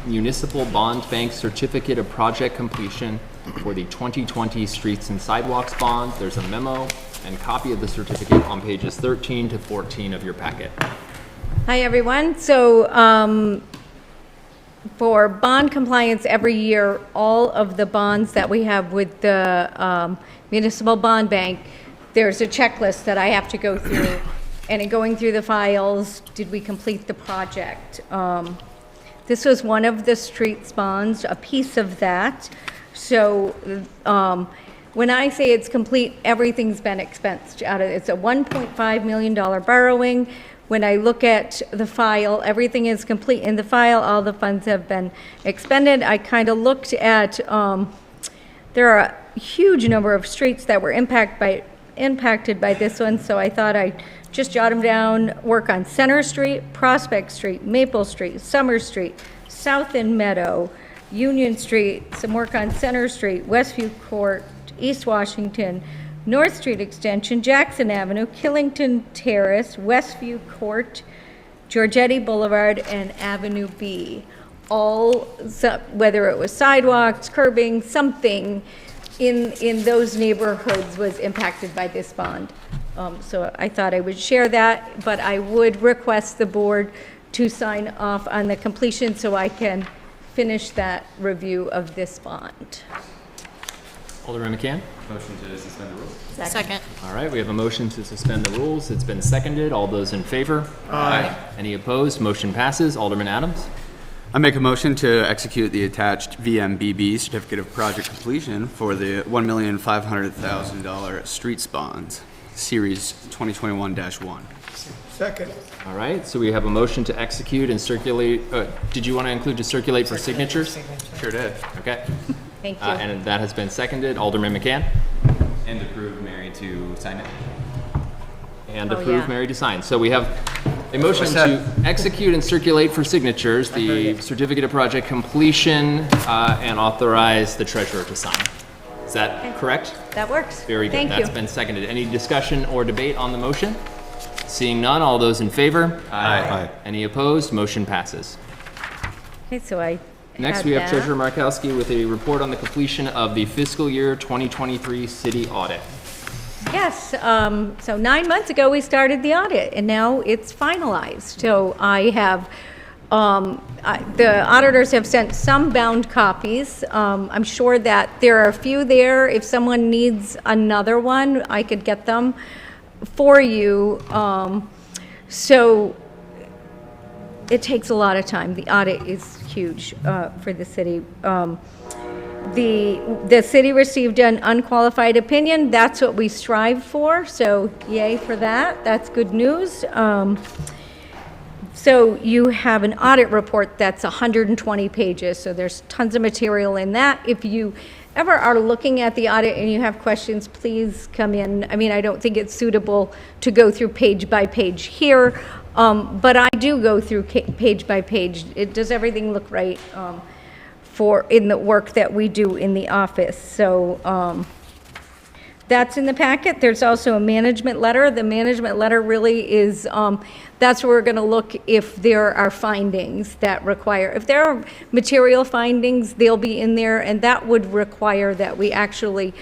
S1: Municipal Bond Bank Certificate of Project Completion for the 2020 Streets and Sidewalks Bond. There's a memo and copy of the certificate on pages 13 to 14 of your packet.
S17: Hi, everyone. So for bond compliance every year, all of the bonds that we have with the Municipal Bond Bank, there's a checklist that I have to go through. And in going through the files, did we complete the project? This was one of the streets bonds, a piece of that. So when I say it's complete, everything's been expensed out of it. It's a $1.5 million borrowing. When I look at the file, everything is complete in the file. All the funds have been expended. I kind of looked at, there are a huge number of streets that were impacted by this one, so I thought I'd just jot them down. Work on Center Street, Prospect Street, Maple Street, Summer Street, South End Meadow, Union Street, some work on Center Street, Westview Court, East Washington, North Street Extension, Jackson Avenue, Killington Terrace, Westview Court, Giorgetti Boulevard, and Avenue B. All, whether it was sidewalks, curbing, something in those neighborhoods was impacted by this bond. So I thought I would share that, but I would request the board to sign off on the completion so I can finish that review of this bond.
S1: Alderman McCann?
S6: Motion to suspend the rules.
S8: Second.
S1: All right, we have a motion to suspend the rules. It's been seconded. All those in favor?
S6: Aye.
S1: Any opposed? Motion passes. Alderman Adams?
S18: I make a motion to execute the attached VMBB certificate of project completion for the $1,500,000 streets bonds, series 2021-1.
S9: Second.
S1: All right, so we have a motion to execute and circulate. Did you want to include to circulate for signatures?
S18: Sure did.
S1: Okay.
S17: Thank you.
S1: And that has been seconded. Alderman McCann?
S6: And approve Mary to sign it.
S1: And
S17: Oh,
S1: approve
S17: yeah.
S1: Mary to sign. So we have a motion to execute and circulate for signatures the certificate of project completion and authorize the treasurer to sign. Is that correct?
S17: That works.
S1: Very good.
S17: Thank
S1: That's
S17: you.
S1: been seconded. Any discussion or debate on the motion? Seeing none, all those in favor?
S10: Aye.
S1: Any opposed? Motion passes.
S17: Okay, so I
S1: Next,
S17: had
S1: we have
S17: that.
S1: Treasurer Markowski with a report on the completion of the fiscal year 2023 city audit.
S17: Yes, so 9 months ago, we started the audit, and now it's finalized. So I have, the auditors have sent some bound copies. I'm sure that there are a few there. If someone needs another one, I could get them for you. So it takes a lot of time. The audit is huge for the city. The city received an unqualified opinion. That's what we strive for, so yay for that. That's good news. So you have an audit report that's 120 pages, so there's tons of material in that. If you ever are looking at the audit and you have questions, please come in. I mean, I don't think it's suitable to go through page by page here, but I do go through page by page. Does everything look right in the work that we do in the office? So that's in the packet. There's also a management letter. The management letter really is, that's where we're going to look if there are findings that require, if there are material findings, they'll be in there, and that would require that we actually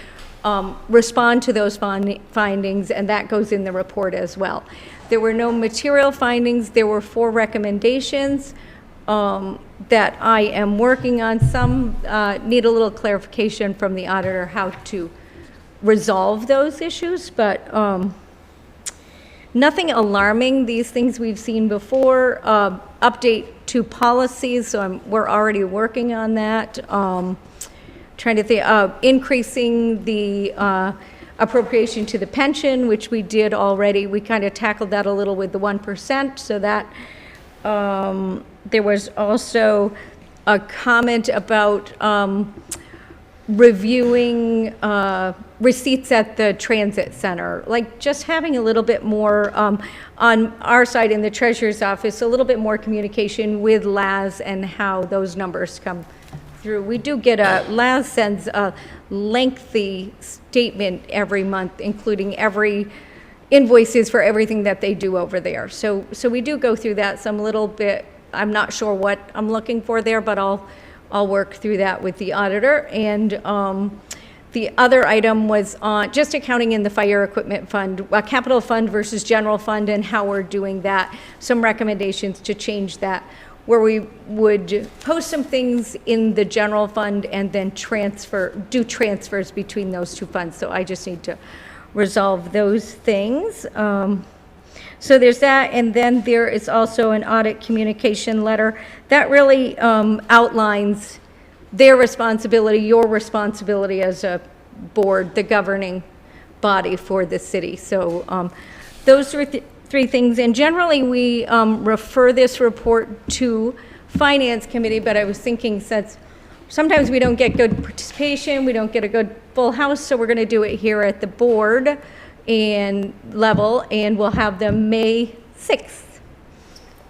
S17: respond to those findings, and that goes in the report as well. There were no material findings. There were 4 recommendations that I am working on. Some need a little clarification from the auditor how to resolve those issues, but nothing alarming. These things we've seen before. Update to policies, so we're already working on that. Trying to think, increasing the appropriation to the pension, which we did already. We kind of tackled that a little with the 1%, so that there was also a comment about reviewing receipts at the transit center, like just having a little bit more on our side in the treasurer's office, a little bit more communication with Laz and how those numbers come through. We do get Laz sends a lengthy statement every month, including every invoices for everything that they do over there. So we do go through that some little bit. I'm not sure what I'm looking for there, but I'll work through that with the auditor. And the other item was on just accounting in the fire equipment fund, capital fund versus general fund, and how we're doing that. Some recommendations to change that, where we would post some things in the general fund and then do transfers between those 2 funds. So I just need to resolve those things. So there's that, and then there is also an audit communication letter that really outlines their responsibility, your responsibility as a board, the governing body for the city. So those are three things. And generally, we refer this report to Finance Committee, but I was thinking since sometimes we don't get good participation, we don't get a good full house, so we're going to do it here at the board and level, and we'll have them May 6th.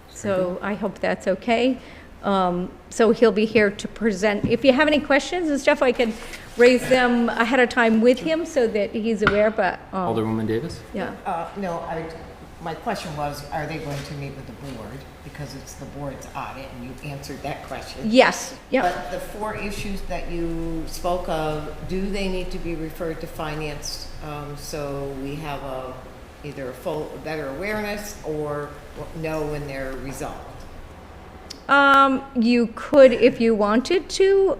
S17: So I hope that's okay. So he'll be here to present. If you have any questions and stuff, I can raise them ahead of time with him so that he's aware, but.
S1: Alderwoman Davis?
S3: Yeah. No, my question was, are they going to meet with the board? Because it's the board's audit, and you answered that question.
S17: Yes, yep.
S3: But the 4 issues that you spoke of, do they need to be referred to finance so we have either a better awareness or know when they're resolved?
S17: You could if you wanted to.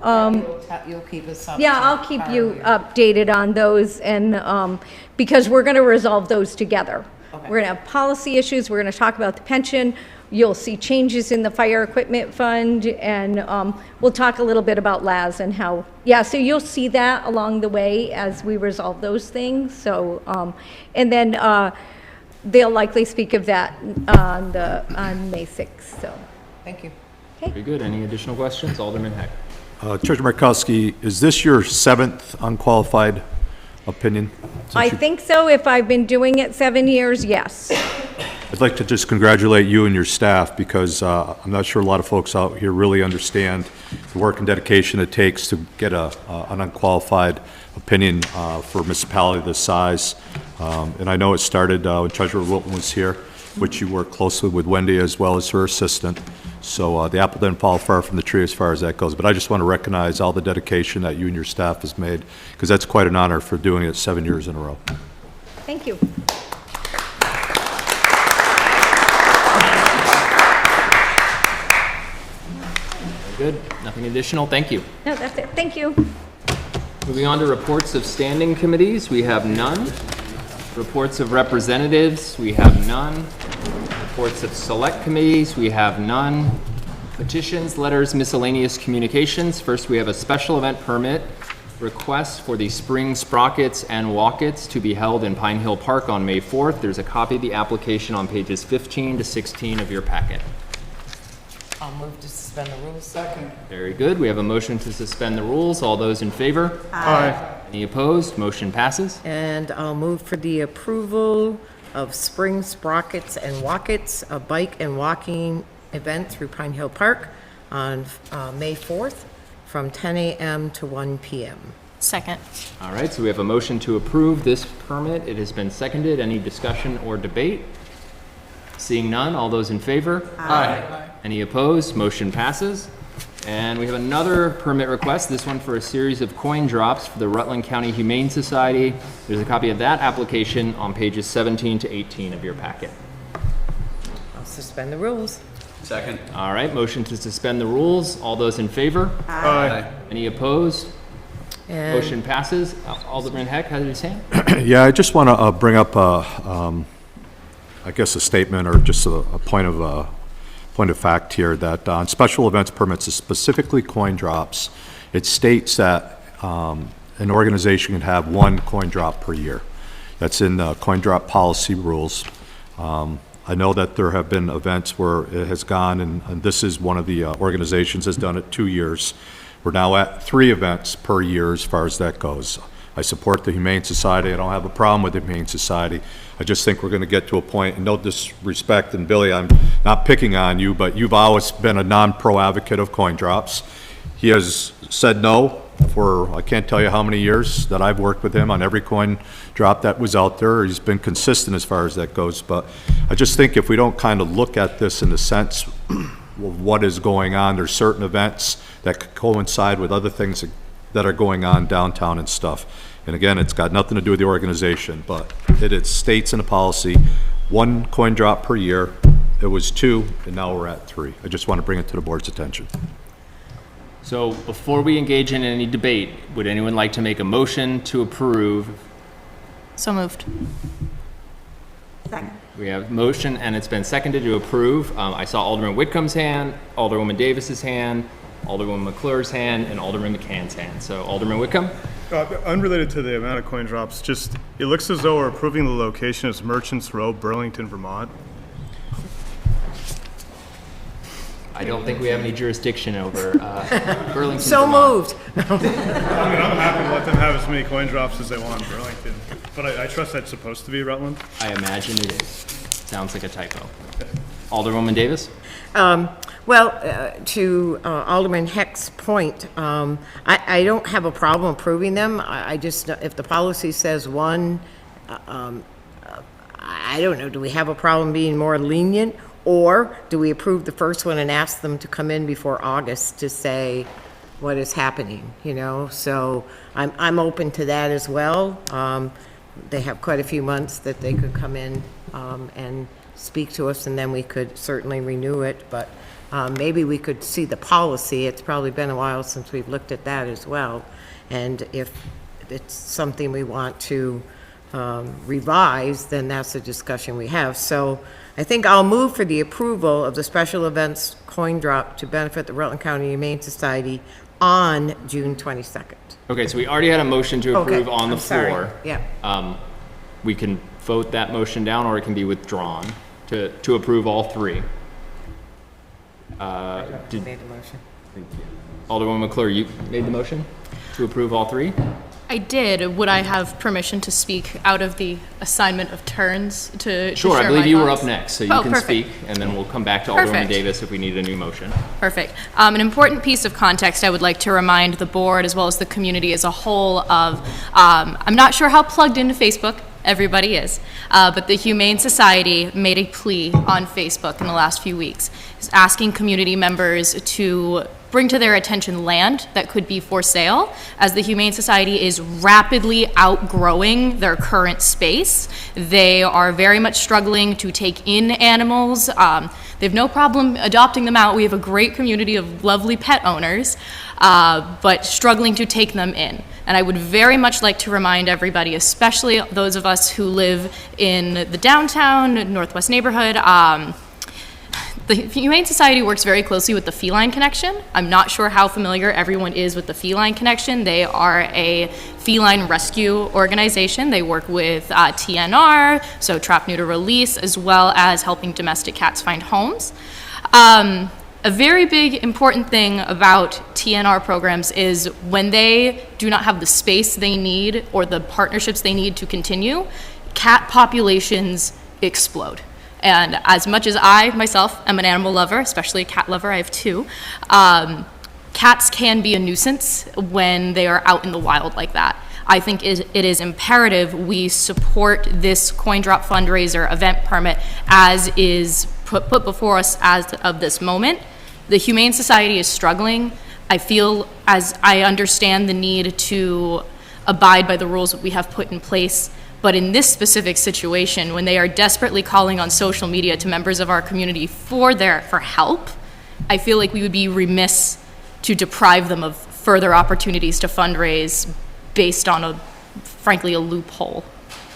S3: You'll keep us up.
S17: Yeah, I'll keep you updated on those, and because we're going to resolve those together. Okay. We're going to have policy issues. We're going to talk about the pension. You'll see changes in the fire equipment fund, and we'll talk a little bit about LAS and how. Yeah, so you'll see that along the way as we resolve those things. So, and then they'll likely speak of that on May 6th. So.
S3: Thank you.
S17: Okay.
S1: Very good. Any additional questions? Alderman Heck.
S10: Treasurer Markowski, is this your 7th unqualified opinion?
S17: I think so. If I've been doing it 7 years, yes.
S10: I'd like to just congratulate you and your staff, because I'm not sure a lot of folks out here really understand the work and dedication it takes to get an unqualified opinion for a municipality this size. And I know it started when Treasurer Wilton was here, which you worked closely with Wendy as well as her assistant. So the apple didn't fall far from the tree as far as that goes. But I just want to recognize all the dedication that you and your staff has made, because that's quite an honor for doing it 7 years in a row.
S17: Thank you.
S1: Good. Nothing additional. Thank you.
S17: No, that's it. Thank you.
S1: Moving on to reports of standing committees, we have none. Reports of representatives, we have none. Reports of select committees, we have none. Petitions, letters, miscellaneous communications. First, we have a special event permit request for the Spring Sprockets and Walkets to be held in Pine Hill Park on May 4th. There's a copy of the application on pages 15 to 16 of your packet.
S3: I'll move to suspend the rules. Second.
S1: Very good. We have a motion to suspend the rules. All those in favor?
S3: Aye.
S1: Any opposed? Motion passes.
S3: And I'll move for the approval of Spring Sprockets and Walkets, a bike and walking event through Pine Hill Park on May 4th from 10 a.m. to 1 p.m.
S8: Second.
S1: All right, so we have a motion to approve this permit. It has been seconded. Any discussion or debate? Seeing none, all those in favor? Aye. Any opposed? Motion passes. And we have another permit request, this one for a series of coin drops for the Rutland County Humane Society. There's a copy of that application on pages 17 to 18 of your packet.
S3: I'll suspend the rules.
S18: Second.
S1: All right, motion to suspend the rules. All those in favor?
S3: Aye.
S1: Any opposed?
S3: And
S1: Motion passes. Alderman Heck, how did you say?
S10: Yeah, I just want to bring up, I guess, a statement or just a point of fact here that on special events permits, specifically coin drops, it states that an organization can have 1 coin drop per year. That's in the coin drop policy rules. I know that there have been events where it has gone, and this is one of the organizations has done it 2 years. We're now at 3 events per year as far as that goes. I support the Humane Society. I don't have a problem with the Humane Society. I just think we're going to get to a point, and no disrespect, and Billy, I'm not picking on you, but you've always been a non-pro advocate of coin drops. He has said no for, I can't tell you how many years that I've worked with him on every coin drop that was out there. He's been consistent as far as that goes, but I just think if we don't kind of look at this in the sense of what is going on, there's certain events that could coincide with other things that are going on downtown and stuff. And again, it's got nothing to do with the organization, but it states in the policy, 1 coin drop per year. It was 2, and now we're at 3. I just want to bring it to the board's attention.
S1: So before we engage in any debate, would anyone like to make a motion to approve?
S8: So moved.
S3: second.
S1: We have motion, and it's been seconded to approve. I saw Alderman Whitcomb's hand, Alderwoman Davis's hand. Alderwoman McClure's hand, and Alderman McCann's hand. So Alderman Whitcomb?
S7: Unrelated to the amount of coin drops, just, it looks as though we're approving the location as Merchants Row, Burlington, Vermont.
S1: I don't think we have any jurisdiction over Burlington.
S3: So
S1: Vermont.
S3: moved.
S7: I mean, I'm happy to let them have as many coin drops as they want in Burlington, but I trust that's supposed to be Rutland.
S1: I imagine it is. Sounds like a typo. Alderwoman Davis?
S3: To Alderman Heck's point, I don't have a problem approving them. I just, if the policy says one, I don't know, do we have a problem being more lenient? Or do we approve the first one and ask them to come in before August to say what is happening, you know? So I'm open to that as well. They have quite a few months that they could come in and speak to us, and then we could certainly renew it. But maybe we could see the policy. It's probably been a while since we've looked at that as well. And if it's something we want to revise, then that's a discussion we have. So I think I'll move for the approval of the special events coin drop to benefit the Rutland County Humane Society on June 22nd.
S1: Okay, so we already had a motion to approve on the
S3: I'm sorry.
S1: floor.
S3: Yeah.
S1: We can vote that motion down, or it can be withdrawn to approve all three.
S3: Made the motion.
S1: Alderwoman McClure, you made the motion to approve all three?
S8: I did. Would I have permission to speak out of the assignment of turns to
S1: Sure,
S8: share
S1: I believe
S8: my
S1: you were
S8: thoughts?
S1: up next, so you
S8: Oh,
S1: can
S8: perfect.
S1: speak, and then we'll come back to Alderwoman
S8: Perfect.
S1: Davis if we need a new motion.
S8: Perfect. An important piece of context I would like to remind the board as well as the community as a whole of, I'm not sure how plugged into Facebook everybody is, but the Humane Society made a plea on Facebook in the last few weeks, asking community members to bring to their attention land that could be for sale, as the Humane Society is rapidly outgrowing their current space. They are very much struggling to take in animals. They have no problem adopting them out. We have a great community of lovely pet owners, but struggling to take them in. And I would very much like to remind everybody, especially those of us who live in the downtown, northwest neighborhood, the Humane Society works very closely with the Feline Connection. I'm not sure how familiar everyone is with the Feline Connection. They are a feline rescue organization. They work with TNR, so trap, neuter, release, as well as helping domestic cats find homes. A very big important thing about TNR programs is when they do not have the space they need or the partnerships they need to continue, cat populations explode. And as much as I, myself, am an animal lover, especially a cat lover, I have two, cats can be a nuisance when they are out in the wild like that. I think it is imperative we support this coin drop fundraiser event permit as is put before us as of this moment. The Humane Society is struggling. I feel, as I understand the need to abide by the rules that we have put in place, but in this specific situation, when they are desperately calling on social media to members of our community for help, I feel like we would be remiss to deprive them of further opportunities to fundraise based on frankly, a loophole.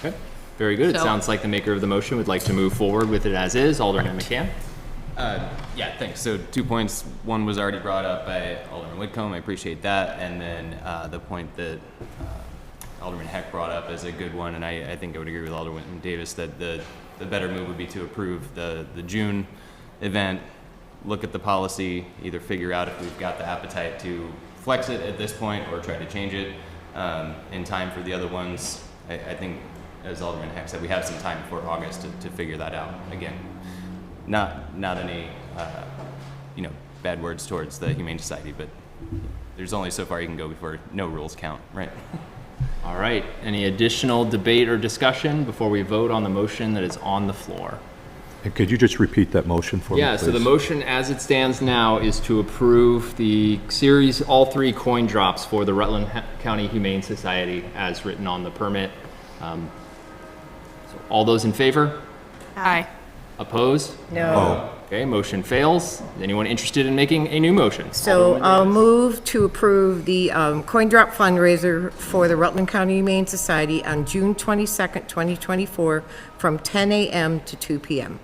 S1: Okay, very good. It
S8: So-
S1: sounds like the maker of the motion would like to move forward with it as is. Alderman McCann?
S6: Yeah, thanks. So 2 points. One was already brought up by Alderman Whitcomb. I appreciate that. And then the point that Alderman Heck brought up is a good one, and I think I would agree with Alderman Davis that the better move would be to approve the June event, look at the policy, either figure out if we've got the appetite to flex it at this point or try to change it in time for the other ones. I think, as Alderman Heck said, we have some time before August to figure that out. Again, not any bad words towards the Humane Society, but there's only so far you can go before no rules count, right?
S1: All right, any additional debate or discussion before we vote on the motion that is on the floor?
S10: And could you just repeat that motion for me,
S1: Yeah, so the
S10: please?
S1: motion as it stands now is to approve the series, all three coin drops for the Rutland County Humane Society as written on the permit. So all those in favor?
S8: Aye.
S1: Opposed?
S3: No.
S1: Okay, motion fails. Anyone interested in making a new motion?
S3: So I'll move to approve the coin drop fundraiser for the Rutland County Humane Society on June 22nd, 2024, from 10 a.m. to 2 p.m.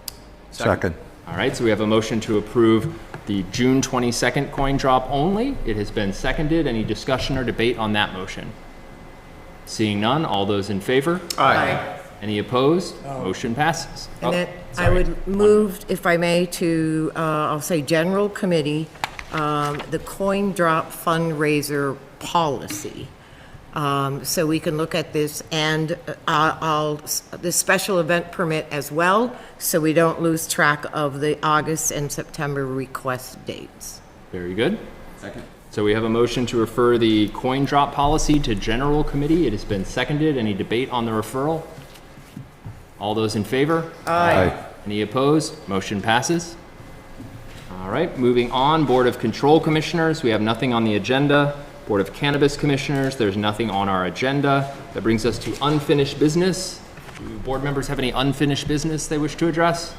S10: Second.
S1: All right, so we have a motion to approve the June 22nd coin drop only. It has been seconded. Any discussion or debate on that motion? Seeing none, all those in favor?
S3: Aye.
S1: Any opposed? Motion passes.
S3: And then I
S1: sorry.
S3: would move, if I may, to, I'll say, general committee, the coin drop fundraiser policy. So we can look at this and the special event permit as well, so we don't lose track of the August and September request dates.
S1: Very good.
S6: Second.
S1: So we have a motion to refer the coin drop policy to general committee. It has been seconded. Any debate on the referral? All those in favor?
S3: Aye.
S1: Any opposed? Motion passes. All right, moving on, Board of Control Commissioners, we have nothing on the agenda. Board of Cannabis Commissioners, there's nothing on our agenda. That brings us to unfinished business. Do board members have any unfinished business they wish to address?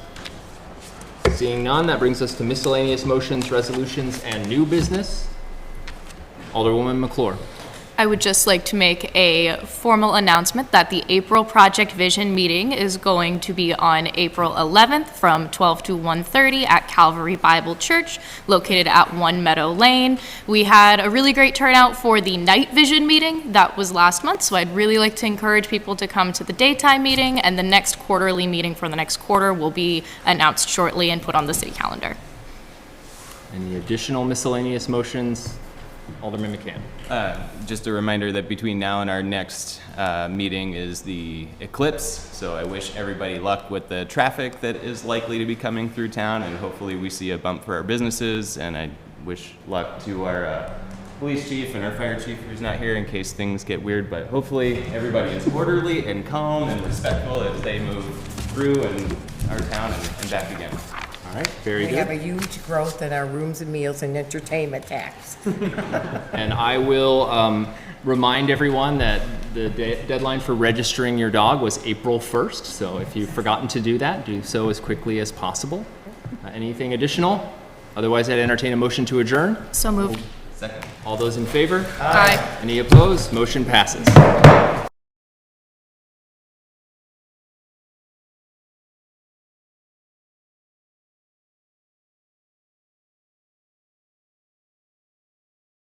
S1: Seeing none, that brings us to miscellaneous motions, resolutions, and new business. Alderwoman McClure.
S8: I would just like to make a formal announcement that the April Project Vision meeting is going to be on April 11th from 12 to 1:30 at Calvary Bible Church, located at 1 Meadow Lane. We had a really great turnout for the night vision meeting that was last month, so I'd really like to encourage people to come to the daytime meeting, and the next quarterly meeting for the next quarter will be announced shortly and put on the city calendar.
S1: Any additional miscellaneous motions? Alderman McCann.
S6: Just a reminder that between now and our next meeting is the eclipse, so I wish everybody luck with the traffic that is likely to be coming through town, and hopefully we see a bump for our businesses, and I wish luck to our police chief and our fire chief who's not here in case things get weird, but hopefully everybody is orderly and calm and respectful as they move through and our town and back again.
S1: All right, very
S3: We
S1: good.
S3: have a huge growth in our rooms and meals and entertainment tax.
S1: And I will remind everyone that the deadline for registering your dog was April 1st. So if you've forgotten to do that, do so as quickly as possible. Anything additional? Otherwise, I'd entertain a motion to adjourn.
S8: So moved.
S6: Second.
S1: All those in favor?
S8: Aye.
S1: Any opposed? Motion passes.